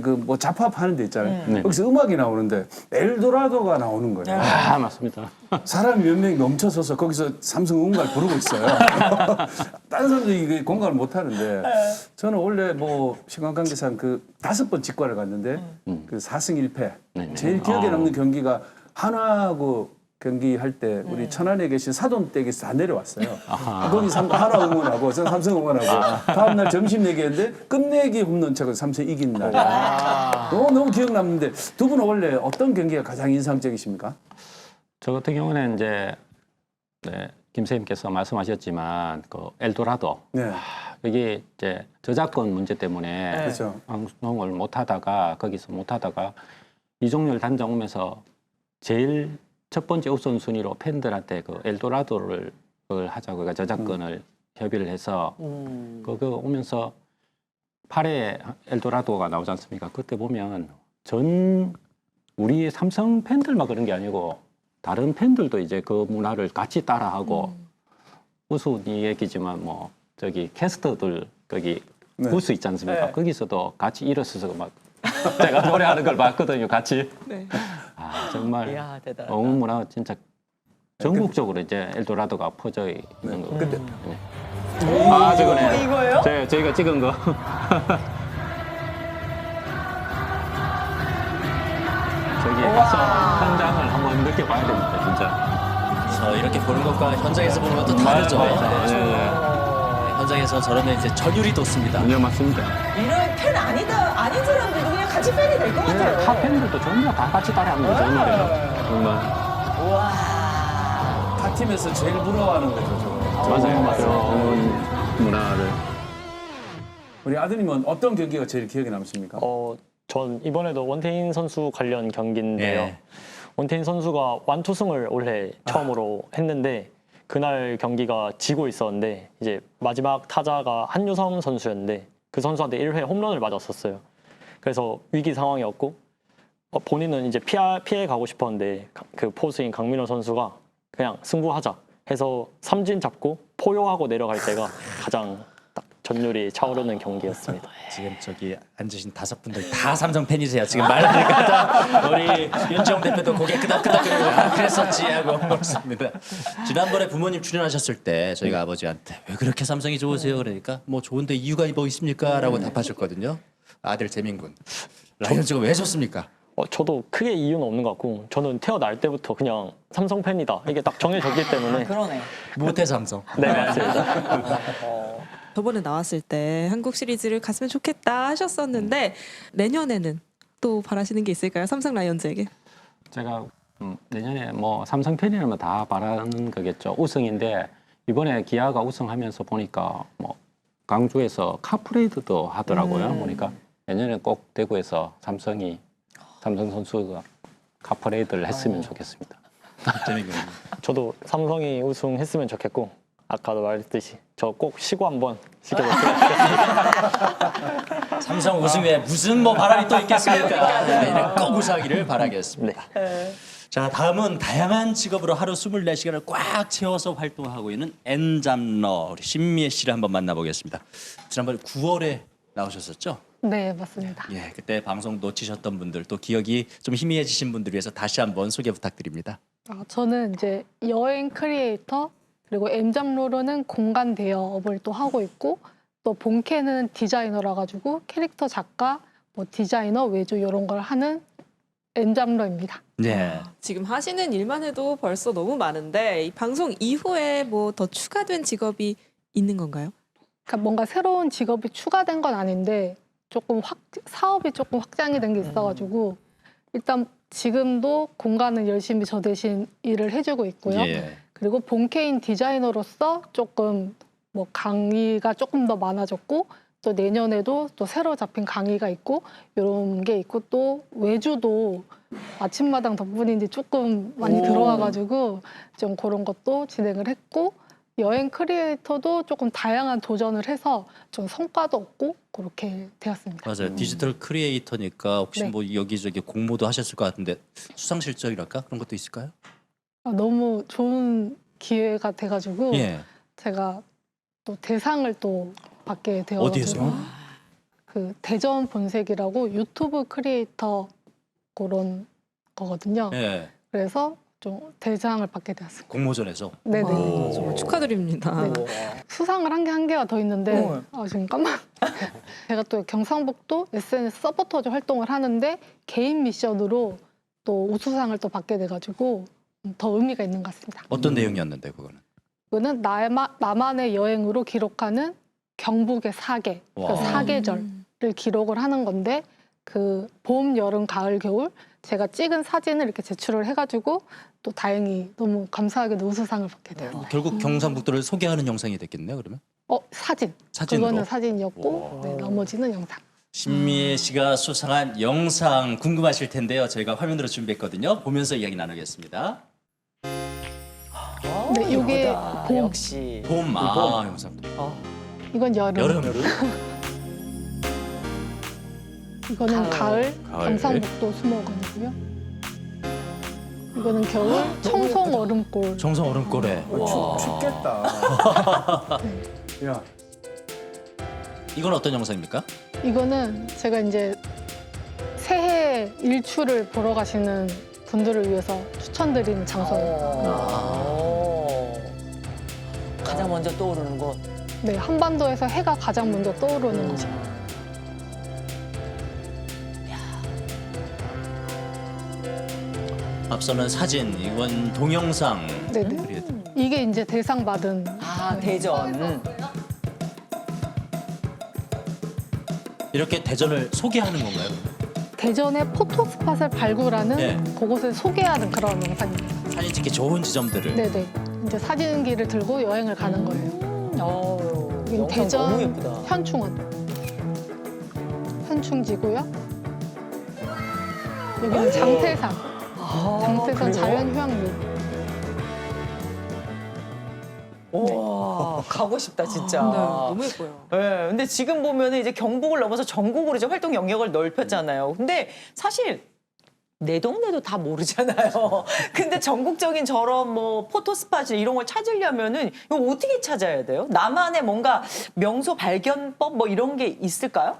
그 뭐 잡합하는 데 있잖아요. 네. 거기서 음악이 나오는데 엘도라도가 나오는 거예요. 맞습니다. 사람이 몇 명이 넘쳐서서 거기서 삼성 응원가를 부르고 있어요. 다른 사람들이 이게 공감을 못 하는데 저는 원래 뭐 시간 관계상 그 5번 직관을 갔는데 그 4승 1패 네네. 제일 기억에 남는 경기가 한화하고 경기할 때 우리 천안에 계신 사돈댁에서 다 내려왔어요. 거기 한화 응원하고 저는 삼성 응원하고 다음날 점심 내기했는데 끝내기 홈런 쳐서 삼성 이긴 날. 너무 기억 남는데 두 분은 원래 어떤 경기가 가장 인상적이십니까? 저 같은 경우는 이제 김 선생님께서 말씀하셨지만 그 엘도라도 네. 이게 이제 저작권 문제 때문에 그렇죠. 방송을 못 하다가 거기서 못 하다가 이종렬 단장 오면서 제일 첫 번째 우선순위로 팬들한테 그 엘도라도를 그걸 하자고 그러니까 저작권을 협의를 해서 그거 오면서 8회 엘도라도가 나오지 않습니까? 그때 보면 전 우리 삼성 팬들만 그런 게 아니고 다른 팬들도 이제 그 문화를 같이 따라하고 우스운 얘기지만 뭐 저기 캐스터들 거기 네. 부스 있지 않습니까? 네. 거기서도 같이 일어서서 막 제가 노래하는 걸 봤거든요. 같이. 네. 정말 이야, 대단하다. 응원 문화가 진짜 전국적으로 이제 엘도라도가 퍼져 있는 거. 근데 저거네. 이거예요? 저희가 찍은 거. 저기 가서 현장을 한번 느껴봐야 됩니다, 진짜. 이렇게 보는 것과 현장에서 보는 것도 다르죠. 현장에서 저러면 이제 전율이 돋습니다. 네, 맞습니다. 이런 팬 아닌 사람들도 그냥 같이 팬이 될 것 같아요. 타 팬들도 전부 다 같이 따라하는 거죠, 이 노래는. 정말. 와. 타 팀에서 제일 부러워하는 거죠. 저거. 맞아요. 그런 문화를. 우리 아드님은 어떤 경기가 제일 기억에 남습니까? 전 이번에도 원태인 선수 관련 경기인데요. 예. 원태인 선수가 완투승을 올해 처음으로 했는데 그날 경기가 지고 있었는데 이제 마지막 타자가 한유섬 선수였는데 그 선수한테 1회 홈런을 맞았었어요. 그래서 위기 상황이었고 본인은 이제 피해 가고 싶었는데 그 포수인 강민호 선수가 그냥 승부하자 해서 삼진 잡고 포효하고 내려갈 때가 가장 딱 전율이 차오르는 경기였습니다. 지금 저기 앉으신 5분들 다 삼성 팬이세요. 지금 말하니까 다 우리 윤지영 대표도 고개 끄덕끄덕거리고 그랬었지 하고 그렇습니다. 지난번에 부모님 출연하셨을 때 저희가 아버지한테 왜 그렇게 삼성이 좋으세요? 그러니까 뭐 좋은데 이유가 뭐 있습니까? 라고 답하셨거든요. 아들 재민군. 라이온즈가 왜 좋습니까? 저도 크게 이유는 없는 것 같고 저는 태어날 때부터 그냥 삼성 팬이다 이게 딱 정해졌기 때문에 그러네. 모태 삼성. 네 맞습니다. 저번에 나왔을 때 한국 시리즈를 갔으면 좋겠다 하셨었는데 내년에는 또 바라시는 게 있을까요? 삼성 라이온즈에게. 제가 내년에 뭐 삼성 팬이라면 다 바라는 거겠죠. 우승인데 이번에 기아가 우승하면서 보니까 뭐 광주에서 카프레이드도 하더라고요. 보니까 내년에 꼭 대구에서 삼성 선수가 카프레이드를 했으면 좋겠습니다. 재밌겠네요. 저도 삼성이 우승했으면 좋겠고 아까도 말했듯이 저 꼭 시구 한번 시켜줬으면 좋겠습니다. 삼성 우승에 무슨 뭐 바람이 또 있겠습니까? 네, 꼭 우승하기를 바라겠습니다. 자, 다음은 다양한 직업으로 하루 24시간을 꽉 채워서 활동하고 있는 엔잡러 우리 신미애 씨를 한번 만나보겠습니다. 지난번에 9월에 나오셨었죠? 네, 맞습니다. 예, 그때 방송 놓치셨던 분들 또 기억이 좀 희미해지신 분들 위해서 다시 한번 소개 부탁드립니다. 저는 이제 여행 크리에이터 그리고 M잡로로는 공간 대여업을 또 하고 있고 또 본캐는 디자이너라 가지고 캐릭터 작가, 뭐 디자이너, 외주 이런 걸 하는 M잡로입니다. 네. 지금 하시는 일만 해도 벌써 너무 많은데 이 방송 이후에 뭐 더 추가된 직업이 있는 건가요? 그러니까 뭔가 새로운 직업이 추가된 건 아닌데 조금 사업이 조금 확장이 된 게 있어가지고 일단 지금도 공간은 열심히 저 대신 일을 해주고 있고요. 예. 그리고 본캐인 디자이너로서 조금 뭐 강의가 조금 더 많아졌고 또 내년에도 또 새로 잡힌 강의가 있고 이런 게 있고 또 외주도 아침마당 덕분인지 조금 많이 들어와가지고 좀 그런 것도 진행을 했고 여행 크리에이터도 조금 다양한 도전을 해서 좀 성과도 얻고 그렇게 되었습니다. 맞아요. 디지털 크리에이터니까 혹시 네. 뭐 여기저기 공모도 하셨을 것 같은데 수상 실적이랄까 그런 것도 있을까요? 너무 좋은 기회가 돼가지고 예. 제가 또 대상을 또 받게 되어가지고 어디에서요? 그 대전 본색이라고 유튜브 크리에이터 그런 거거든요. 예. 그래서 좀 대상을 받게 되었습니다. 공모전에서. 네네. 오. 정말 축하드립니다. 수상을 한 게 한 개가 더 있는데 어. 지금 깜빡. 제가 또 경상북도 SNS 서포터즈 활동을 하는데 개인 미션으로 또 우수상을 또 받게 돼가지고 더 의미가 있는 것 같습니다. 어떤 내용이었는데 그거는? 그거는 나만의 여행으로 기록하는 경북의 사계, 그 와. 사계절을 기록을 하는 건데 그 봄, 여름, 가을, 겨울 제가 찍은 사진을 이렇게 제출을 해가지고 또 다행히 너무 감사하게도 우수상을 받게 돼요. 결국 경상북도를 소개하는 영상이 됐겠네요. 그러면? 사진. 사진으로? 그거는 사진이었고 네, 나머지는 영상. 신미애 씨가 수상한 영상 궁금하실 텐데요. 저희가 화면으로 준비했거든요. 보면서 이야기 나누겠습니다. 네, 이게 예쁘다. 봄. 역시. 봄, 영상. 이건 여름. 여름. 이거는 가을, 가을. 경상북도 수목원이고요. 이거는 겨울, 청송 얼음골. 정성 얼음골에. 춥겠다. 야, 이건 어떤 영상입니까? 이거는 제가 이제 새해 일출을 보러 가시는 분들을 위해서 추천드리는 장소예요. 가장 먼저 떠오르는 곳. 네, 한반도에서 해가 가장 먼저 떠오르는 거죠. 앞서는 사진, 이건 동영상. 네네. 그래도 이게 이제 대상 받은 대전. 이렇게 대전을 소개하는 건가요? 대전의 포토스팟을 발굴하는 네. 그곳을 소개하는 그런 영상입니다. 사진 찍기 좋은 지점들을. 네네. 이제 사진기를 들고 여행을 가는 거예요. 여긴 영상 대전 너무 예쁘다. 현충원. 현충지고요. 여기는 장태산. 장태산 자연휴양림. 와, 가고 싶다 진짜. 네, 너무 예뻐요. 네, 근데 지금 보면 이제 경북을 넘어서 전국으로 이제 활동 영역을 넓혔잖아요. 근데 사실 내 동네도 다 모르잖아요. 근데 전국적인 저런 뭐 포토스팟이나 이런 걸 찾으려면은 이거 어떻게 찾아야 돼요? 나만의 뭔가 명소 발견법 뭐 이런 게 있을까요?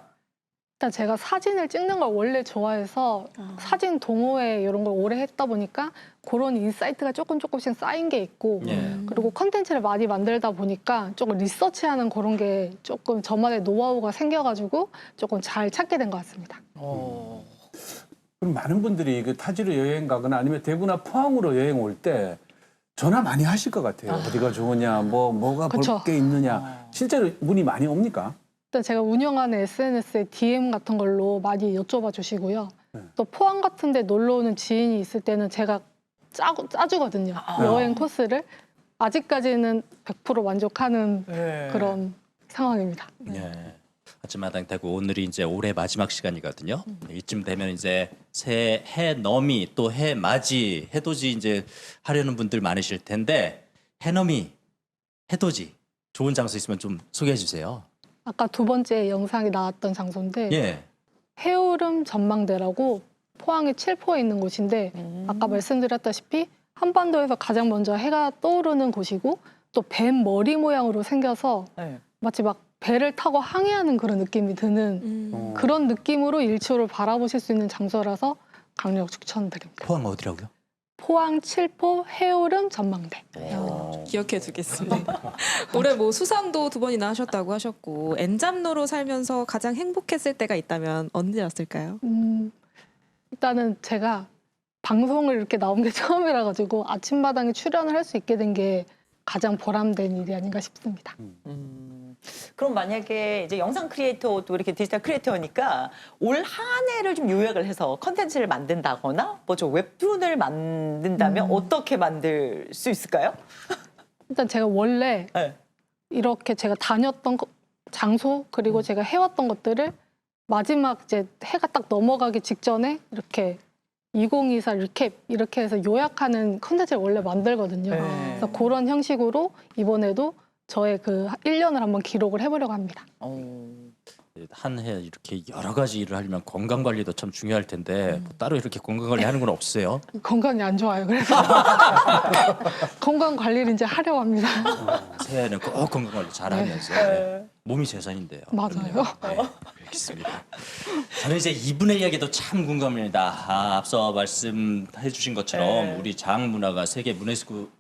일단 제가 사진을 찍는 걸 원래 좋아해서 사진 동호회 이런 걸 오래 했다 보니까 그런 인사이트가 조금씩 쌓인 게 있고 예. 그리고 콘텐츠를 많이 만들다 보니까 조금 리서치하는 그런 게 조금 저만의 노하우가 생겨가지고 조금 잘 찾게 된 것 같습니다. 그럼 많은 분들이 그 타지로 여행 가거나 아니면 대구나 포항으로 여행 올 때 전화 많이 하실 것 같아요. 어디가 좋으냐, 뭐가 볼 그쵸. 게 있느냐. 실제로 문의 많이 옵니까? 일단 제가 운영하는 SNS에 DM 같은 걸로 많이 여쭤봐 주시고요. 또 포항 같은 데 놀러 오는 지인이 있을 때는 제가 짜주거든요. 여행 코스를. 아직까지는 100% 만족하는 그런 상황입니다. 예. 아침마당 대구 오늘이 이제 올해 마지막 시간이거든요. 이쯤 되면 이제 새해 해 너미 또 해 맞이 해돋이 이제 하려는 분들 많으실 텐데 해넘이 해돋이 좋은 장소 있으면 좀 소개해 주세요. 아까 두 번째 영상이 나왔던 장소인데 예. 해오름 전망대라고 포항의 칠포에 있는 곳인데 아까 말씀드렸다시피 한반도에서 가장 먼저 해가 떠오르는 곳이고 또 뱀 머리 모양으로 생겨서 네. 마치 막 배를 타고 항해하는 그런 느낌이 드는 그런 느낌으로 일출을 바라보실 수 있는 장소라서 강력 추천드립니다. 포항 어디라고요? 포항 칠포 해오름 전망대. 기억해 두겠습니다. 올해 뭐 수상도 2번이나 하셨다고 하셨고 엔잡러로 살면서 가장 행복했을 때가 있다면 언제였을까요? 일단은 제가 방송을 이렇게 나온 게 처음이라 가지고 아침마당에 출연을 할 수 있게 된 게 가장 보람된 일이 아닌가 싶습니다. 그럼 만약에 이제 영상 크리에이터 또 이렇게 디지털 크리에이터니까 올 한 해를 좀 요약을 해서 컨텐츠를 만든다거나 뭐 저 웹툰을 만든다면 어떻게 만들 수 있을까요? 일단 제가 원래 네. 이렇게 제가 다녔던 장소 그리고 제가 해왔던 것들을 마지막 이제 해가 딱 넘어가기 직전에 이렇게 2024 리캡 이렇게 해서 요약하는 컨텐츠를 원래 만들거든요. 네. 그래서 그런 형식으로 이번에도 저의 그 1년을 한번 기록을 해보려고 합니다. 한 해 이렇게 여러 가지 일을 하려면 건강 관리도 참 중요할 텐데 뭐 따로 이렇게 건강 관리 하는 건 없으세요? 건강이 안 좋아요. 그래서 건강 관리를 이제 하려고 합니다. 새해에는 꼭 건강 관리 잘하면서 네. 몸이 재산인데요. 맞아요. 네, 알겠습니다. 저는 이제 이분의 이야기도 참 궁금합니다. 앞서 말씀해 주신 것처럼 우리 장 문화가 세계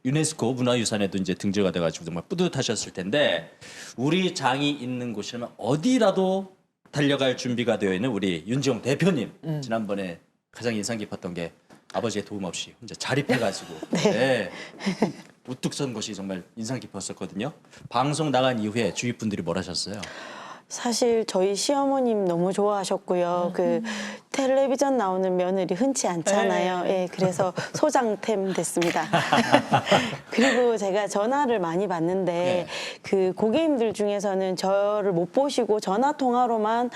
유네스코 문화유산에도 이제 등재가 돼가지고 정말 뿌듯하셨을 텐데 우리 장이 있는 곳이라면 어디라도 달려갈 준비가 되어 있는 우리 윤지용 대표님 지난번에 가장 인상 깊었던 게 아버지의 도움 없이 혼자 자립해가지고 네. 우뚝 선 것이 정말 인상 깊었었거든요. 방송 나간 이후에 주위 분들이 뭘 하셨어요? 사실 저희 시어머님 너무 좋아하셨고요. 그 텔레비전 나오는 며느리 흔치 않잖아요. 예, 그래서 소장템 됐습니다. 그리고 제가 전화를 많이 받는데 그 고객님들 중에서는 저를 못 보시고 전화 통화로만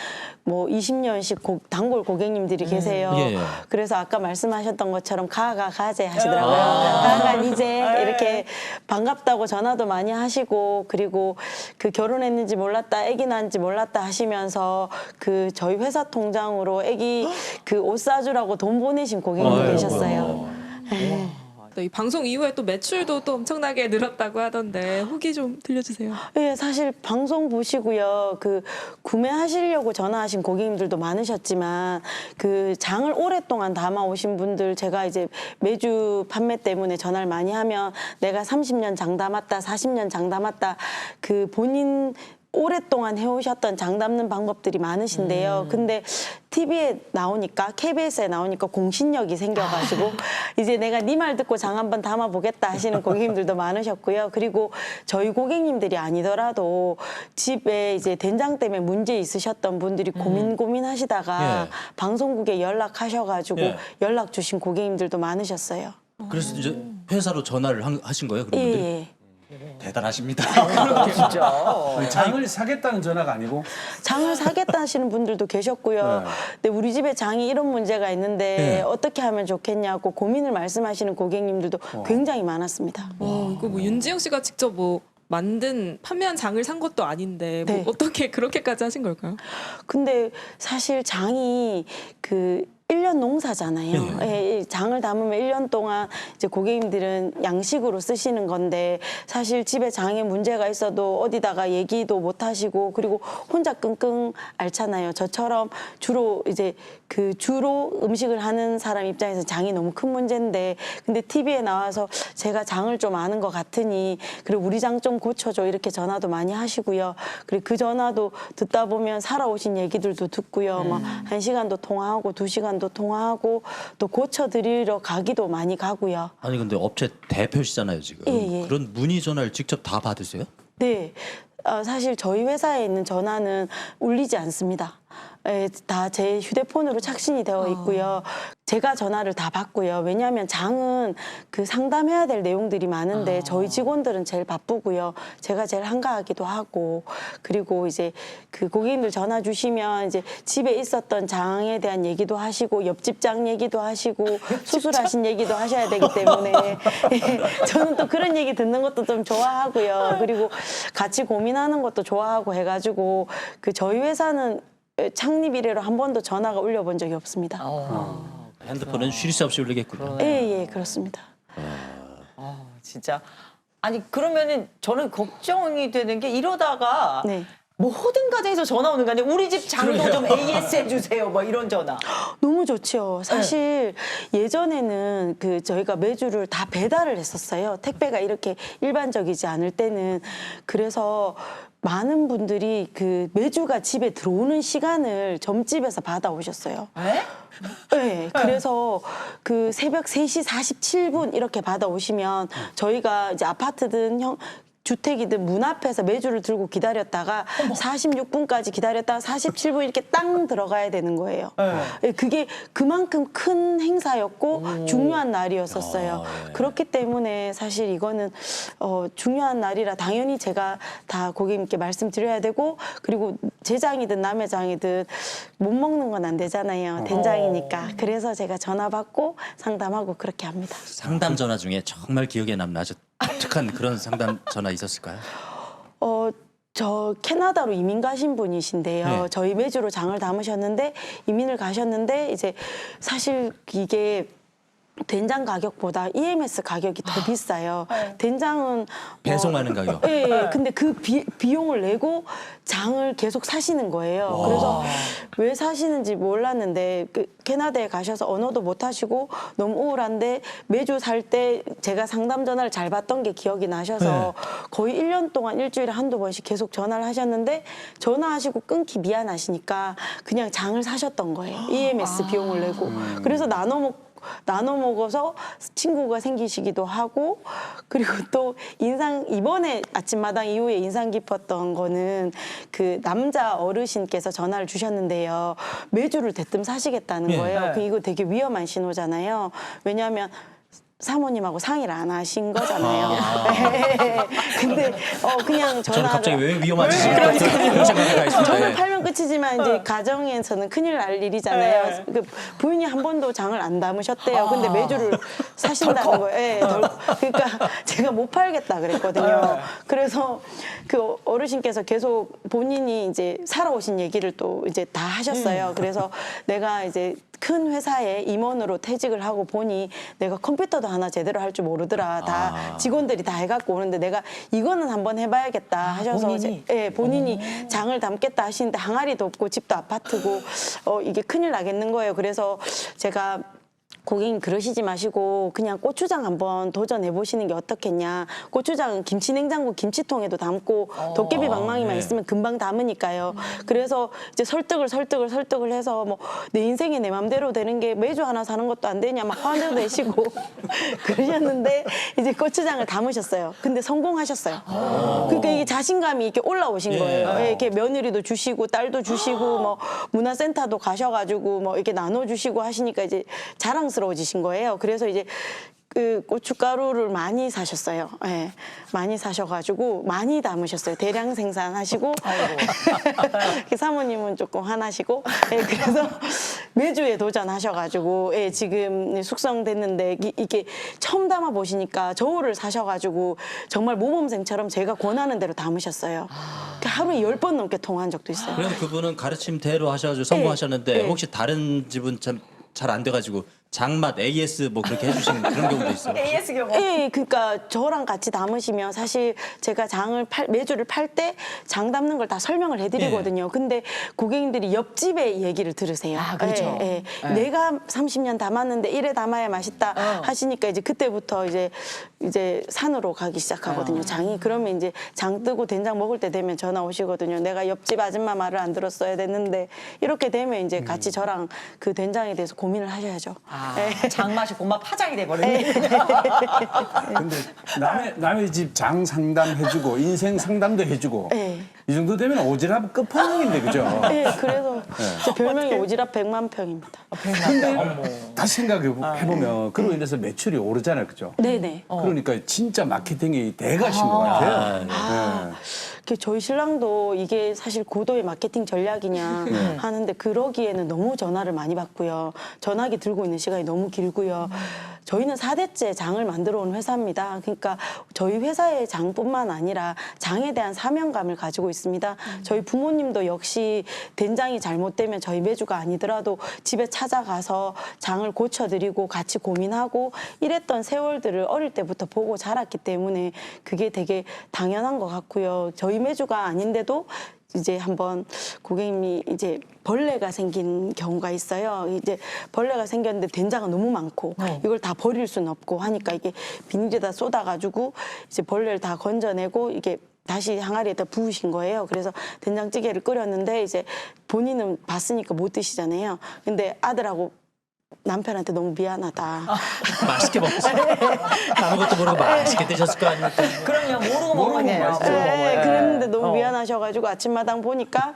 뭐 20년씩 단골 고객님들이 계세요. 예. 그래서 아까 말씀하셨던 것처럼 가재 하시더라고요. 가가 이제 이렇게 반갑다고 전화도 많이 하시고 그리고 그 결혼했는지 몰랐다, 아기 낳은지 몰랐다 하시면서 그 저희 회사 통장으로 아기 그 옷 사주라고 돈 보내신 고객님이 계셨어요. 또 이 방송 이후에 또 매출도 또 엄청나게 늘었다고 하던데 후기 좀 들려주세요. 예, 사실 방송 보시고요. 그 구매하시려고 전화하신 고객님들도 많으셨지만 그 장을 오랫동안 담아 오신 분들 제가 이제 매주 판매 때문에 전화를 많이 하면 내가 30년 장 담았다, 40년 장 담았다. 그 본인 오랫동안 해오셨던 장 담는 방법들이 많으신데요. 근데 TV에 나오니까 KBS에 나오니까 공신력이 생겨가지고 이제 내가 네 말 듣고 장 한번 담아보겠다 하시는 고객님들도 많으셨고요. 그리고 저희 고객님들이 아니더라도 집에 이제 된장 때문에 문제 있으셨던 분들이 고민하시다가 방송국에 연락하셔가지고 연락 주신 고객님들도 많으셨어요. 그래서 이제 회사로 전화를 하신 거예요, 그런 분들이? 예. 대단하십니다. 진짜. 장을 사겠다는 전화가 아니고 장을 사겠다 하시는 분들도 계셨고요. 근데 우리 집에 장이 이런 문제가 있는데 어떻게 하면 좋겠냐고 고민을 말씀하시는 고객님들도 굉장히 많았습니다. 이거 뭐 윤지영 씨가 직접 뭐 판매한 장을 산 것도 아닌데 뭐 어떻게 그렇게까지 하신 걸까요? 근데 사실 장이 그 1년 농사잖아요. 예, 장을 담으면 1년 동안 이제 고객님들은 양식으로 쓰시는 건데 사실 집에 장에 문제가 있어도 어디다가 얘기도 못 하시고 그리고 혼자 끙끙 앓잖아요. 저처럼 주로 음식을 하는 사람 입장에서 장이 너무 큰 문제인데 근데 TV에 나와서 제가 장을 좀 아는 것 같으니 그리고 우리 장 좀 고쳐줘 이렇게 전화도 많이 하시고요. 그리고 그 전화도 듣다 보면 살아오신 얘기들도 듣고요. 막 1시간도 통화하고 2시간도 사람도 통화하고 또 고쳐드리러 가기도 많이 가고요. 아니 근데 업체 대표시잖아요 지금. 예. 그런 문의 전화를 직접 다 받으세요? 네. 사실 저희 회사에 있는 전화는 울리지 않습니다. 다 제 휴대폰으로 착신이 되어 있고요. 제가 전화를 다 받고요. 왜냐하면 장은 그 상담해야 될 내용들이 많은데 저희 직원들은 제일 바쁘고요. 제가 제일 한가하기도 하고, 그리고 이제 그 고객님들 전화 주시면 이제 집에 있었던 장에 대한 얘기도 하시고 옆집 장 얘기도 하시고 수술하신 얘기도 하셔야 되기 때문에 저는 또 그런 얘기 듣는 것도 좀 좋아하고요. 그리고 같이 고민하는 것도 좋아하고 해가지고 그 저희 회사는 창립 이래로 한 번도 전화가 울려본 적이 없습니다. 핸드폰은 쉴 새 없이 울리겠군요. 예, 그렇습니다. 진짜. 아니 그러면은 저는 걱정이 되는 게 이러다가 네. 모든 가정에서 전화 오는 거 아니에요? 우리 집 장도 좀 AS 해주세요. 뭐 이런 전화. 너무 좋죠. 사실 예전에는 그 저희가 매주를 다 배달을 했었어요. 택배가 이렇게 일반적이지 않을 때는. 그래서 많은 분들이 그 매주가 집에 들어오는 시간을 점집에서 받아오셨어요. 네, 그래서 그 새벽 3시 47분 이렇게 받아오시면 저희가 이제 아파트든 주택이든 문 앞에서 매주를 들고 기다렸다가 46분까지 기다렸다가 47분 이렇게 땅 들어가야 되는 거예요. 네, 그게 그만큼 큰 행사였고 중요한 날이었었어요. 그렇기 때문에 사실 이거는 중요한 날이라 당연히 제가 다 고객님께 말씀드려야 되고, 그리고 제 장이든 남의 장이든 못 먹는 건 안 되잖아요. 된장이니까. 그래서 제가 전화 받고 상담하고 그렇게 합니다. 상담 전화 중에 정말 기억에 남는 아주 독특한 그런 상담 전화 있었을까요? 저 캐나다로 이민 가신 분이신데요. 네. 저희 매주로 장을 담으셨는데 이민을 가셨는데 이제 사실 이게 된장 가격보다 EMS 가격이 더 비싸요. 된장은 배송하는 가격. 예. 근데 그 비용을 내고 장을 계속 사시는 거예요. 그래서 왜 사시는지 몰랐는데 그 캐나다에 가셔서 언어도 못 하시고 너무 우울한데 매주 살 때 제가 상담 전화를 잘 받던 게 기억이 나셔서 거의 1년 동안 일주일에 한두 번씩 계속 전화를 하셨는데 전화하시고 끊기 미안하시니까 그냥 장을 사셨던 거예요. EMS 비용을 내고. 그래서 나눠 먹어서 친구가 생기시기도 하고, 그리고 또 이번에 아침마당 이후에 인상 깊었던 거는 그 남자 어르신께서 전화를 주셨는데요. 매주를 대뜸 사시겠다는 거예요. 이거 되게 위험한 신호잖아요. 왜냐하면 사모님하고 상의를 안 하신 거잖아요. 근데 그냥 저는 갑자기 전화를 왜 위험한지 그런 생각이 있습니다. 저는 팔면 끝이지만 이제 가정에서는 큰일 날 일이잖아요. 그 부인이 한 번도 장을 안 담으셨대요. 근데 매주를 사신다는 거예요. 그러니까 제가 못 팔겠다 그랬거든요. 그래서 그 어르신께서 계속 본인이 이제 살아오신 얘기를 또 이제 다 하셨어요. 그래서 내가 이제 큰 회사에 임원으로 퇴직을 하고 보니 내가 컴퓨터도 하나 제대로 할 줄 모르더라. 다 직원들이 다 해갖고 오는데 내가 이거는 한번 해봐야겠다 하셔서 본인이 장을 담겠다 하시는데 항아리도 없고 집도 아파트고 이게 큰일 나겠는 거예요. 그래서 제가 고객님 그러시지 마시고 그냥 고추장 한번 도전해 보시는 게 어떻겠냐. 고추장은 김치냉장고 김치통에도 담고 도깨비 방망이만 있으면 금방 담으니까요. 그래서 이제 설득을 해서 뭐 내 인생이 내 맘대로 되는 게 매주 하나 사는 것도 안 되냐 막 화내도 내시고 그러셨는데 이제 고추장을 담으셨어요. 근데 성공하셨어요. 그러니까 이게 자신감이 이렇게 올라오신 거예요. 이렇게 며느리도 주시고 딸도 주시고 뭐 문화센터도 가셔가지고 뭐 이렇게 나눠주시고 하시니까 이제 자랑스러워지신 거예요. 그래서 이제 그 고춧가루를 많이 사셨어요. 많이 사셔가지고 많이 담으셨어요. 대량 생산하시고 사모님은 조금 화나시고 그래서 매주에 도전하셔가지고 지금 숙성됐는데 이게 처음 담아 보시니까 저울을 사셔가지고 정말 모범생처럼 제가 권하는 대로 담으셨어요. 하루에 10번 넘게 통화한 적도 있어요. 그럼 그분은 가르침대로 하셔가지고 성공하셨는데 혹시 다른 집은 참 잘 안 돼가지고 장맛 AS 뭐 그렇게 해주신 그런 경우도 있어요. AS 경우. 예, 그러니까 저랑 같이 담으시면 사실 제가 매주를 팔 때 장 담는 걸 다 설명을 해드리거든요. 근데 고객님들이 옆집의 얘기를 들으세요. 아, 그렇죠. 예, 예. 내가 30년 담았는데 이래 담아야 맛있다 하시니까 이제 그때부터 이제 산으로 가기 시작하거든요. 장이. 그러면 이제 장 뜨고 된장 먹을 때 되면 전화 오시거든요. 내가 옆집 아줌마 말을 안 들었어야 됐는데 이렇게 되면 이제 같이 저랑 그 된장에 대해서 고민을 하셔야죠. 장맛이 고맛 파장이 돼버리네. 근데 남의 집 장 상담해주고 인생 상담도 해주고 네. 이 정도 되면 오지랖 끝판왕인데 그죠? 네, 그래서 제 별명이 오지랖 100만 평입니다. 근데 다시 생각해보면 그로 인해서 매출이 오르잖아요, 그죠? 네네. 그러니까 진짜 마케팅이 대가신 것 같아요. 저희 신랑도 이게 사실 고도의 마케팅 전략이냐 하는데 그러기에는 너무 전화를 많이 받고요. 전화기 들고 있는 시간이 너무 길고요. 저희는 4대째 장을 만들어 온 회사입니다. 그러니까 저희 회사의 장뿐만 아니라 장에 대한 사명감을 가지고 있습니다. 저희 부모님도 역시 된장이 잘못되면 저희 매주가 아니더라도 집에 찾아가서 장을 고쳐드리고 같이 고민하고 이랬던 세월들을 어릴 때부터 보고 자랐기 때문에 그게 되게 당연한 것 같고요. 저희 매주가 아닌데도 이제 한번 고객님이 이제 벌레가 생긴 경우가 있어요. 이제 벌레가 생겼는데 된장은 너무 많고 이걸 다 버릴 수는 없고 하니까 이게 비닐에다 쏟아가지고 이제 벌레를 다 건져내고 이게 다시 항아리에다 부으신 거예요. 그래서 된장찌개를 끓였는데 이제 본인은 봤으니까 못 드시잖아요. 근데 아들하고 남편한테 너무 미안하다. 맛있게 먹었어. 아무것도 모르고 맛있게 드셨을 거 아닙니까? 그럼요. 모르고 먹었네요. 그랬는데 너무 미안하셔가지고 아침마당 보니까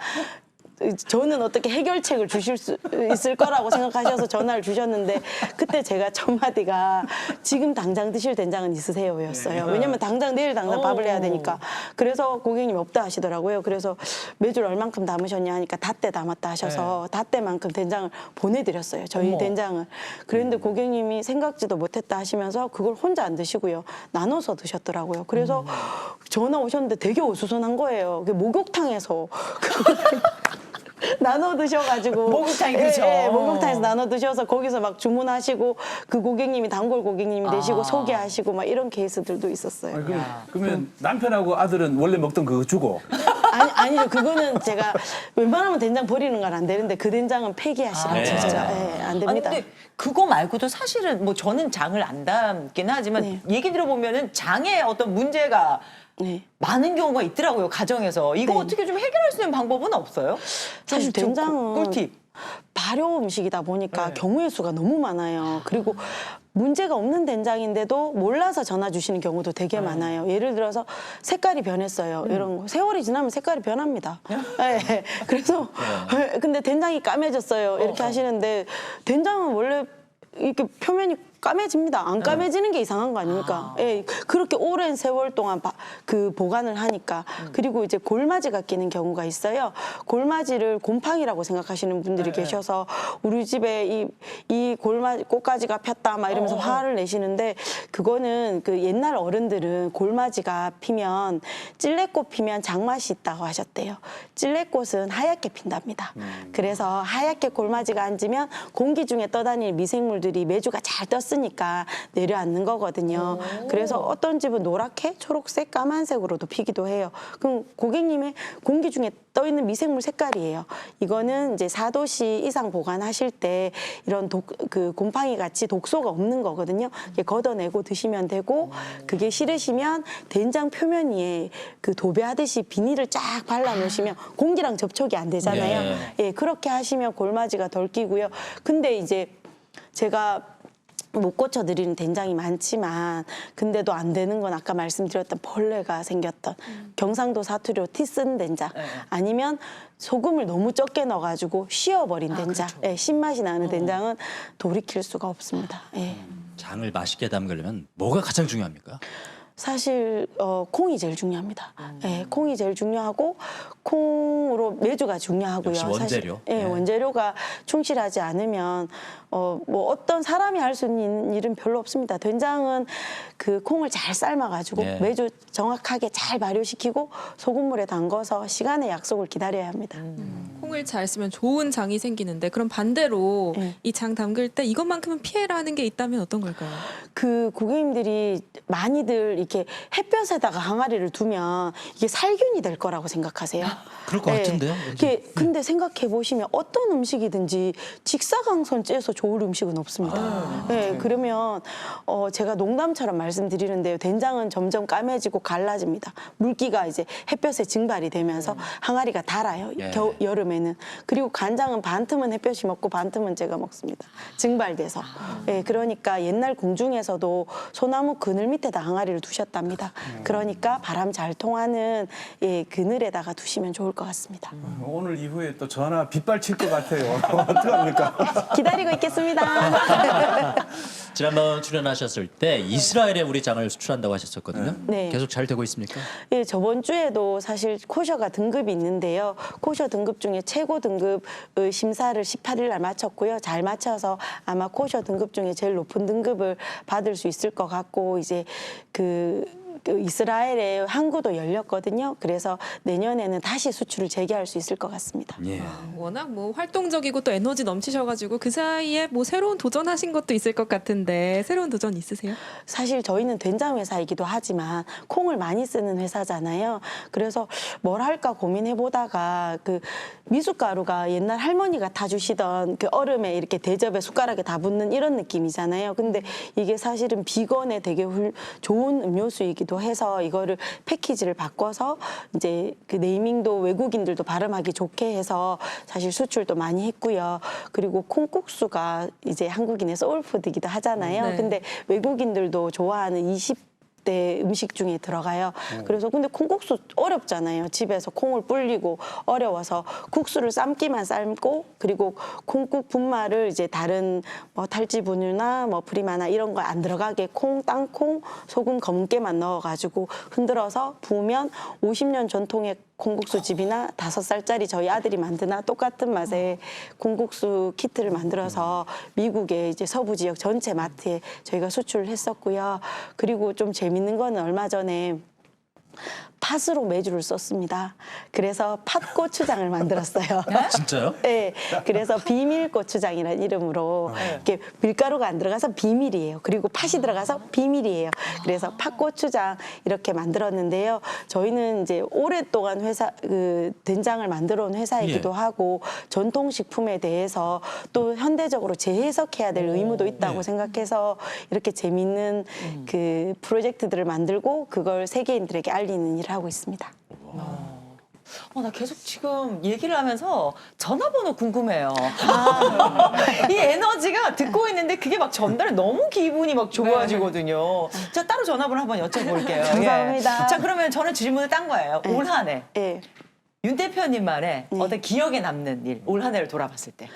저는 어떻게 해결책을 주실 수 있을 거라고 생각하셔서 전화를 주셨는데 그때 제가 첫 마디가 지금 당장 드실 된장은 있으세요?였어요. 왜냐면 내일 당장 밥을 해야 되니까. 그래서 고객님이 없다 하시더라고요. 그래서 매주를 얼만큼 담으셨냐 하니까 닷때 담았다 하셔서 닷때만큼 된장을 보내드렸어요. 저희 된장을. 그런데 고객님이 생각지도 못했다 하시면서 그걸 혼자 안 드시고요. 나눠서 드셨더라고요. 그래서 전화 오셨는데 되게 어수선한 거예요. 그게 목욕탕에서 나눠 드셔가지고 목욕탕이 그렇죠. 목욕탕에서 나눠 드셔서 거기서 막 주문하시고 그 고객님이 단골 고객님이 되시고 소개하시고 막 이런 케이스들도 있었어요. 그러면 남편하고 아들은 원래 먹던 그거 주고 아니죠. 그거는 제가 웬만하면 된장 버리는 건 안 되는데 그 된장은 폐기하시라고 진짜 안 됩니다. 아니, 근데 그거 말고도 사실은 뭐 저는 장을 안 담긴 하지만 얘기 들어보면은 장에 어떤 문제가 많은 경우가 있더라고요, 가정에서. 이거 어떻게 좀 해결할 수 있는 방법은 없어요? 사실 된장은 꿀팁. 발효 음식이다 보니까 경우의 수가 너무 많아요. 그리고 문제가 없는 된장인데도 몰라서 전화 주시는 경우도 되게 많아요. 예를 들어서 색깔이 변했어요. 이런 거. 세월이 지나면 색깔이 변합니다. 그래서 근데 된장이 까매졌어요. 이렇게 하시는데 된장은 원래 이렇게 표면이 까매집니다. 안 까매지는 게 이상한 거 아닙니까? 그렇게 오랜 세월 동안 그 보관을 하니까. 그리고 이제 골마지가 끼는 경우가 있어요. 골마지를 곰팡이라고 생각하시는 분들이 계셔서 우리 집에 이 꽃가지가 폈다 막 이러면서 화를 내시는데 그거는 그 옛날 어른들은 골마지가 피면 찔레꽃 피면 장맛이 있다고 하셨대요. 찔레꽃은 하얗게 핀답니다. 그래서 하얗게 골마지가 앉으면 공기 중에 떠다닐 미생물들이 매주가 잘 떴으니까 내려앉는 거거든요. 그래서 어떤 집은 노랗게, 초록색, 까만색으로도 피기도 해요. 그럼 고객님의 공기 중에 떠 있는 미생물 색깔이에요. 이거는 이제 4도씨 이상 보관하실 때 이런 그 곰팡이 같이 독소가 없는 거거든요. 이게 걷어내고 드시면 되고 그게 싫으시면 된장 표면 위에 그 도배하듯이 비닐을 쫙 발라 놓으시면 공기랑 접촉이 안 되잖아요. 그렇게 하시면 골마지가 덜 끼고요. 근데 이제 제가 못 고쳐드리는 된장이 많지만 근데도 안 되는 건 아까 말씀드렸던 벌레가 생겼던 경상도 사투리로 티 쓴 된장 아니면 소금을 너무 적게 넣어가지고 쉬어버린 된장 신맛이 나는 된장은 돌이킬 수가 없습니다. 장을 맛있게 담그려면 뭐가 가장 중요합니까? 사실 콩이 제일 중요합니다. 콩이 제일 중요하고 콩으로 매주가 중요하고요. 역시 원재료. 사실, 원재료가 충실하지 않으면 뭐 어떤 사람이 할 수 있는 일은 별로 없습니다. 된장은 그 콩을 잘 삶아가지고 매주 정확하게 잘 발효시키고 소금물에 담궈서 시간의 약속을 기다려야 합니다. 콩을 잘 쓰면 좋은 장이 생기는데 그럼 반대로 네. 이 장 담글 때 이것만큼은 피해라 하는 게 있다면 어떤 걸까요? 그 고객님들이 많이들 이렇게 햇볕에다가 항아리를 두면 이게 살균이 될 거라고 생각하세요. 그럴 것 같은데요? 이게 근데 생각해 보시면 어떤 음식이든지 직사광선 쬐서 좋을 음식은 없습니다. 네, 그러면 제가 농담처럼 말씀드리는데요. 된장은 점점 까매지고 갈라집니다. 물기가 이제 햇볕에 증발이 되면서 항아리가 달아요. 예. 여름에는. 그리고 간장은 반틈은 햇볕이 먹고 반틈은 제가 먹습니다. 증발돼서. 예, 그러니까 옛날 궁중에서도 소나무 그늘 밑에다 항아리를 두셨답니다. 그러니까 바람 잘 통하는 그늘에다가 두시면 좋을 것 같습니다. 오늘 이후에 또 전화 빗발칠 것 같아요. 어떡합니까? 기다리고 있겠습니다. 지난번 출연하셨을 때 이스라엘에 우리 장을 수출한다고 하셨었거든요. 네. 계속 잘 되고 있습니까? 예, 저번 주에도 사실 코셔가 등급이 있는데요. 코셔 등급 중에 최고 등급 심사를 18일 날 마쳤고요. 잘 마쳐서 아마 코셔 등급 중에 제일 높은 등급을 받을 수 있을 것 같고 이제 그 이스라엘에 항구도 열렸거든요. 그래서 내년에는 다시 수출을 재개할 수 있을 것 같습니다. 예. 워낙 뭐 활동적이고 또 에너지 넘치셔가지고 그 사이에 뭐 새로운 도전하신 것도 있을 것 같은데 새로운 도전 있으세요? 사실 저희는 된장 회사이기도 하지만 콩을 많이 쓰는 회사잖아요. 그래서 뭘 할까 고민해 보다가 그 미숫가루가 옛날 할머니가 타주시던 그 얼음에 이렇게 대접에 숟가락에 다 붓는 이런 느낌이잖아요. 근데 이게 사실은 비건에 되게 좋은 음료수이기도 해서 이거를 패키지를 바꿔서 이제 그 네이밍도 외국인들도 발음하기 좋게 해서 사실 수출도 많이 했고요. 그리고 콩국수가 이제 한국인의 소울푸드이기도 하잖아요. 네. 근데 외국인들도 좋아하는 20대 음식 중에 들어가요. 그래서 근데 콩국수 어렵잖아요. 집에서 콩을 불리고 어려워서 국수를 삶기만 삶고 그리고 콩국 분말을 이제 다른 뭐 탈지 분유나 뭐 프리마나 이런 거 안 들어가게 콩, 땅콩, 소금 검게만 넣어가지고 흔들어서 부으면 50년 전통의 콩국수 집이나 5살짜리 저희 아들이 만드나 똑같은 맛의 콩국수 키트를 만들어서 미국의 이제 서부 지역 전체 마트에 저희가 수출을 했었고요. 그리고 좀 재밌는 거는 얼마 전에 팥으로 메주를 썼습니다. 그래서 팥고추장을 만들었어요. 진짜요? 네, 그래서 비밀고추장이라는 이름으로 이렇게 밀가루가 안 들어가서 비밀이에요. 그리고 팥이 들어가서 비밀이에요. 그래서 팥고추장 이렇게 만들었는데요. 저희는 이제 오랫동안 그 된장을 만들어 온 회사이기도 하고 전통식품에 대해서 또 현대적으로 재해석해야 될 의무도 있다고 생각해서 이렇게 재밌는 그 프로젝트들을 만들고 그걸 세계인들에게 알리는 일을 하고 있습니다. 나 계속 지금 얘기를 하면서 전화번호 궁금해요. 이 에너지가 듣고 있는데 그게 막 전달이 너무 기분이 막 좋아지거든요. 자, 따로 전화번호 한번 여쭤볼게요. 감사합니다. 예. 자, 그러면 저는 질문을 딴 거예요. 네. 올 한 해. 네. 윤 대표님만의 어떤 기억에 남는 일, 올 한 해를 돌아봤을 때.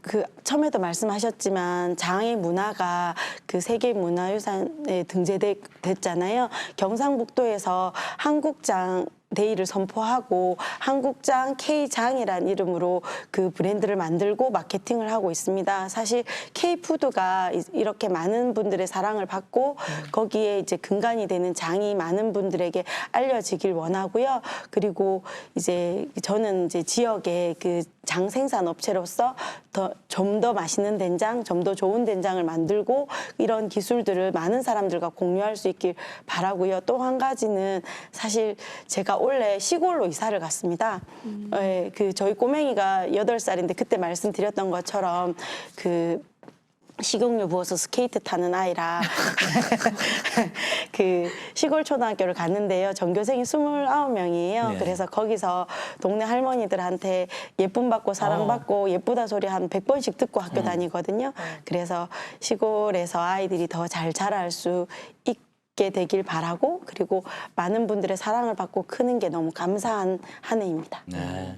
그 처음에도 말씀하셨지만 장의 문화가 그 세계 문화유산에 등재됐잖아요. 경상북도에서 한국장 데이를 선포하고 한국장 K장이라는 이름으로 그 브랜드를 만들고 마케팅을 하고 있습니다. 사실 K푸드가 이렇게 많은 분들의 사랑을 받고 거기에 이제 근간이 되는 장이 많은 분들에게 알려지길 원하고요. 그리고 이제 저는 이제 지역의 그 장 생산 업체로서 좀 더 맛있는 된장, 좀 더 좋은 된장을 만들고 이런 기술들을 많은 사람들과 공유할 수 있길 바라고요. 또 한 가지는 사실 제가 원래 시골로 이사를 갔습니다. 네, 그 저희 꼬맹이가 8살인데 그때 말씀드렸던 것처럼 그 식용유 부어서 스케이트 타는 아이라 그 시골 초등학교를 갔는데요. 전교생이 29명이에요. 네. 그래서 거기서 동네 할머니들한테 예쁨 받고 사랑받고 예쁘다 소리 한 100번씩 듣고 학교 다니거든요. 그래서 시골에서 아이들이 더 잘 자랄 수 있게 되길 바라고 그리고 많은 분들의 사랑을 받고 크는 게 너무 감사한 한 해입니다. 네.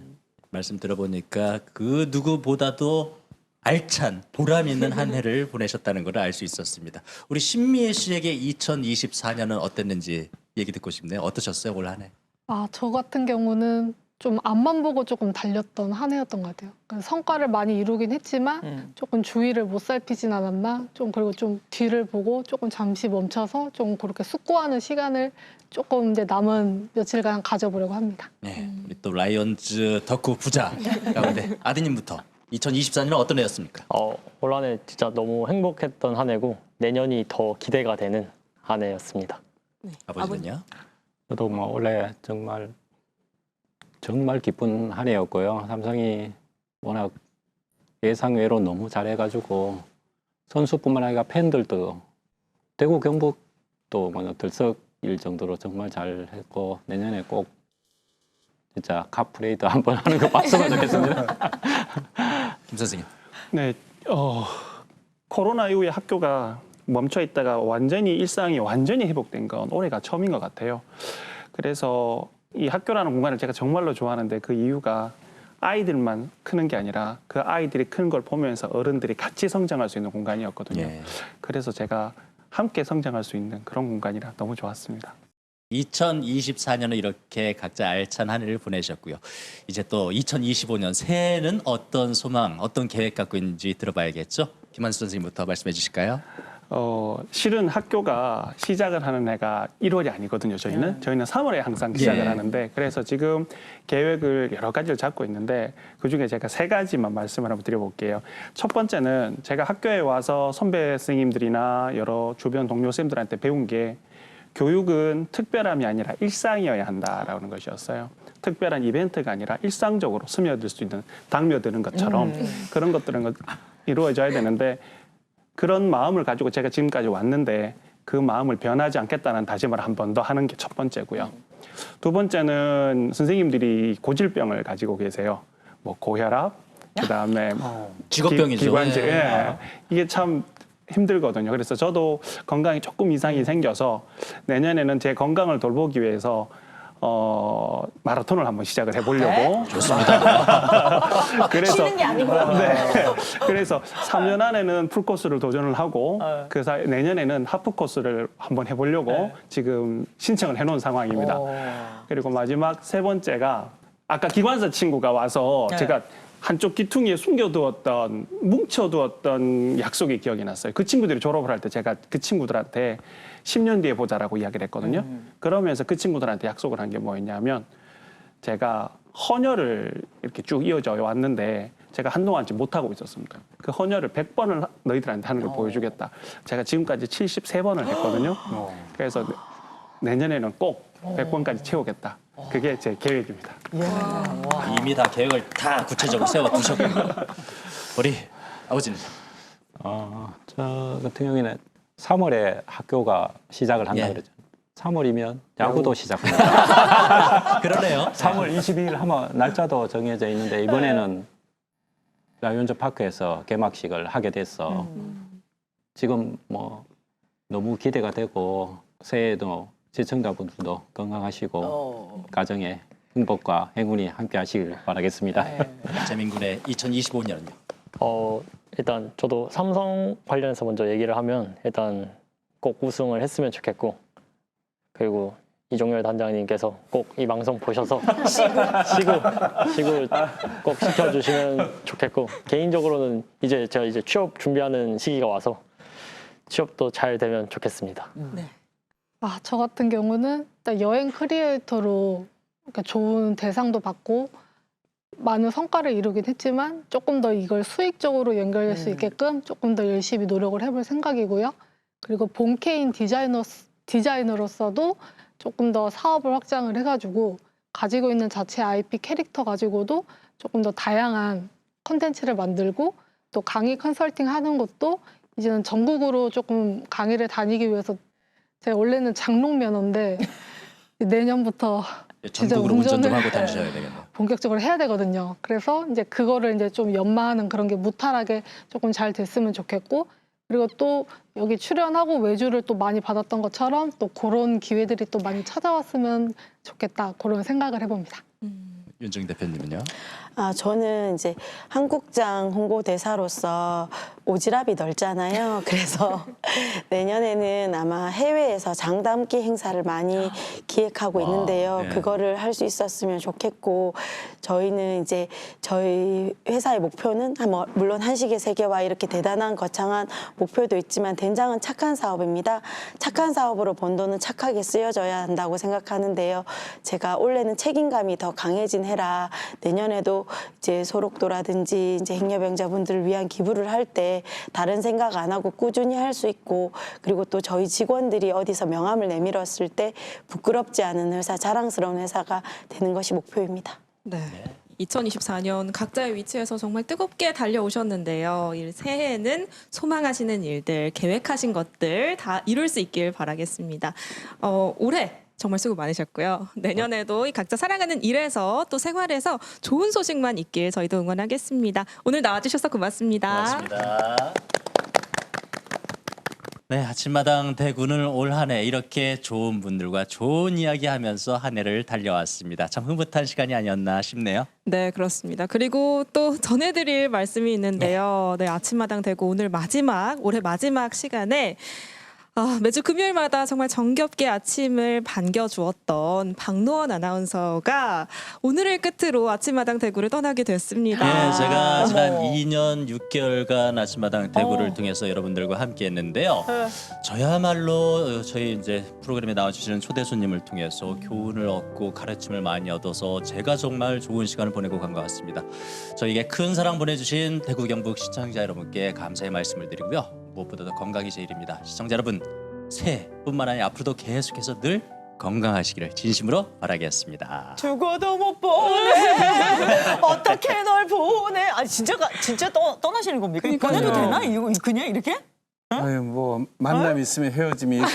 말씀 들어보니까 그 누구보다도 알찬 보람 있는 한 해를 보내셨다는 걸 알 수 있었습니다. 우리 신미애 씨에게 2024년은 어땠는지 얘기 듣고 싶네요. 어떠셨어요, 올 한 해? 저 같은 경우는 좀 앞만 보고 조금 달렸던 한 해였던 것 같아요. 그래서 성과를 많이 이루긴 했지만 조금 주위를 못 살피진 않았나? 좀 그리고 좀 뒤를 보고 조금 잠시 멈춰서 좀 그렇게 숙고하는 시간을 조금 이제 남은 며칠간 가져보려고 합니다. 네, 우리 또 라이온즈 덕후 부자 가운데 아드님부터 2024년은 어떤 해였습니까? 올 한 해 진짜 너무 행복했던 한 해고 내년이 더 기대가 되는 한 해였습니다. 아버지는요? 저도 뭐 올해 정말 기쁜 한 해였고요. 삼성이 워낙 예상외로 너무 잘해가지고 선수뿐만 아니라 팬들도 대구 경북도 뭐 들썩일 정도로 정말 잘했고 내년에 꼭 진짜 카프레이드 한번 하는 거 봤으면 좋겠습니다. 김 선생님. 네, 코로나 이후에 학교가 멈춰 있다가 일상이 완전히 회복된 건 올해가 처음인 것 같아요. 그래서 이 학교라는 공간을 제가 정말로 좋아하는데 그 이유가 아이들만 크는 게 아니라 그 아이들이 크는 걸 보면서 어른들이 같이 성장할 수 있는 공간이었거든요. 예. 그래서 제가 함께 성장할 수 있는 그런 공간이라 너무 좋았습니다. 2024년은 이렇게 각자 알찬 한 해를 보내셨고요. 이제 또 2025년 새해는 어떤 소망, 어떤 계획 갖고 있는지 들어봐야겠죠? 김한수 선생님부터 말씀해 주실까요? 실은 학교가 시작을 하는 해가 1월이 아니거든요. 저희는 3월에 항상 시작을 예. 하는데 그래서 지금 계획을 여러 가지를 잡고 있는데 그중에 제가 3가지만 말씀을 한번 드려볼게요. 첫 번째는 제가 학교에 와서 선배 선생님들이나 여러 주변 동료 쌤들한테 배운 게 교육은 특별함이 아니라 일상이어야 한다라는 것이었어요. 특별한 이벤트가 아니라 일상적으로 스며들 수 있는 당며드는 것처럼 그런 것들은 이루어져야 되는데 그런 마음을 가지고 제가 지금까지 왔는데 그 마음을 변하지 않겠다는 다짐을 한 번 더 하는 게 첫 번째고요. 두 번째는 선생님들이 고질병을 가지고 계세요. 뭐 고혈압, 그다음에 직업병이죠. 기관지, 예. 예. 이게 참 힘들거든요. 그래서 저도 건강에 조금 이상이 생겨서 내년에는 제 건강을 돌보기 위해서 마라톤을 한번 시작을 해보려고. 좋습니다. 그래서 쉬는 게 아니고요. 네. 그래서 3년 안에는 풀 코스를 도전을 하고 그래서 내년에는 하프 코스를 한번 해보려고 지금 신청을 해놓은 상황입니다. 그리고 마지막 3번째가 아까 기관사 친구가 와서 제가 한쪽 귀퉁이에 숨겨두었던 뭉쳐두었던 약속이 기억이 났어요. 그 친구들이 졸업을 할 때 제가 그 친구들한테 10년 뒤에 보자라고 이야기를 했거든요. 그러면서 그 친구들한테 약속을 한 게 뭐였냐면 제가 헌혈을 이렇게 쭉 이어져 왔는데 제가 한동안 지금 못하고 있었습니다. 그 헌혈을 100번을 너희들한테 하는 걸 보여주겠다. 제가 지금까지 73번을 했거든요. 그래서 내년에는 꼭 100번까지 채우겠다. 그게 제 계획입니다. 이미 다 계획을 다 구체적으로 세워 두셨고 우리 아버지는 저 같은 경우에는 3월에 학교가 시작을 한다 예. 그러죠. 3월이면 야구도 시작합니다. 그러네요. 3월 22일 하면 날짜도 정해져 있는데 이번에는 라이온즈 파크에서 개막식을 하게 돼서 지금 뭐 너무 기대가 되고 새해에도 시청자분들도 건강하시고 가정에 행복과 행운이 함께 하시길 바라겠습니다. 재민군의 2025년은요? 일단 저도 삼성 관련해서 먼저 얘기를 하면 일단 꼭 우승을 했으면 좋겠고 그리고 이종열 단장님께서 꼭 이 방송 보셔서 시구 꼭 시켜주시면 좋겠고 개인적으로는 제가 이제 취업 준비하는 시기가 와서 취업도 잘 되면 좋겠습니다. 저 같은 경우는 일단 여행 크리에이터로 이렇게 좋은 대상도 받고 많은 성과를 이루긴 했지만 조금 더 이걸 수익적으로 연결될 수 있게끔 조금 더 열심히 노력을 해볼 생각이고요. 그리고 본캐인 디자이너로서도 조금 더 사업을 확장을 해가지고 가지고 있는 자체 IP 캐릭터 가지고도 조금 더 다양한 컨텐츠를 만들고 또 강의 컨설팅 하는 것도 이제는 전국으로 조금 강의를 다니기 위해서 제가 원래는 장롱 면허인데 내년부터 진짜 전국으로 운전 좀 운전을 하고 다니셔야 되겠네요. 본격적으로 해야 되거든요. 그래서 이제 그거를 이제 좀 연마하는 그런 게 무탈하게 조금 잘 됐으면 좋겠고 그리고 또 여기 출연하고 외주를 또 많이 받았던 것처럼 또 그런 기회들이 또 많이 찾아왔으면 좋겠다 그런 생각을 해봅니다. 윤정희 대표님은요? 저는 이제 한국장 홍보대사로서 오지랖이 넓잖아요. 그래서 내년에는 아마 해외에서 장담기 행사를 많이 기획하고 있는데요. 네. 그거를 할 수 있었으면 좋겠고, 저희는 이제 저희 회사의 목표는 물론 한식의 세계와 이렇게 대단한 거창한 목표도 있지만 된장은 착한 사업입니다. 착한 사업으로 번 돈은 착하게 쓰여져야 한다고 생각하는데요. 제가 올해는 책임감이 더 강해진 해라 내년에도 이제 소록도라든지 이제 행여병자분들을 위한 기부를 할 때 다른 생각 안 하고 꾸준히 할 수 있고, 그리고 또 저희 직원들이 어디서 명함을 내밀었을 때 부끄럽지 않은 회사, 자랑스러운 회사가 되는 것이 목표입니다. 네. 2024년 각자의 위치에서 정말 뜨겁게 달려오셨는데요. 새해에는 소망하시는 일들, 계획하신 것들 다 이룰 수 있길 바라겠습니다. 올해 정말 수고 많으셨고요. 내년에도 이 각자 사랑하는 일에서 또 생활에서 좋은 소식만 있길 저희도 응원하겠습니다. 오늘 나와주셔서 고맙습니다. 고맙습니다. 네, 아침마당 대구는 올 한 해 이렇게 좋은 분들과 좋은 이야기하면서 한 해를 달려왔습니다. 참 흐뭇한 시간이 아니었나 싶네요. 네, 그렇습니다. 그리고 또 전해드릴 말씀이 있는데요. 네, 아침마당 대구 오늘 올해 마지막 시간에 매주 금요일마다 정말 정겹게 아침을 반겨주었던 박노원 아나운서가 오늘을 끝으로 아침마당 대구를 떠나게 됐습니다. 네, 제가 지난 2년 6개월간 아침마당 대구를 통해서 여러분들과 함께했는데요. 저야말로 저희 이제 프로그램에 나와주시는 초대 손님을 통해서 교훈을 얻고 가르침을 많이 얻어서 제가 정말 좋은 시간을 보내고 간 것 같습니다. 저에게 큰 사랑 보내주신 대구 경북 시청자 여러분께 감사의 말씀을 드리고요. 무엇보다도 건강이 제일입니다. 시청자 여러분, 새해뿐만 아니라 앞으로도 계속해서 늘 건강하시기를 진심으로 바라겠습니다. 죽어도 못 보내. 어떻게 널 보내. 아니 진짜 떠나시는 겁니까? 보내도 되나? 이거 그냥 이렇게? 아유, 뭐 만남 있으면 헤어짐이 있고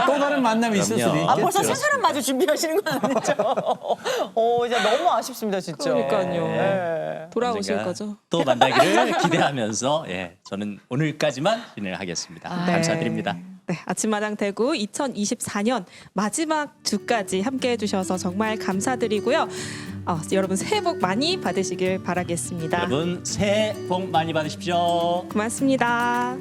또 다른 만남이 있을 수도 그럼요. 있겠죠. 벌써 새 사람 마저 준비하시는 건 아니죠? 진짜 너무 아쉽습니다, 진짜. 그러니까요. 네. 돌아오실 언젠가 거죠? 또 만나기를 기대하면서 저는 오늘까지만 진행을 하겠습니다. 감사드립니다. 네, 아침마당 대구 2024년 마지막 주까지 함께해 주셔서 정말 감사드리고요. 여러분 새해 복 많이 받으시길 바라겠습니다. 여러분 새해 복 많이 받으십시오. 고맙습니다.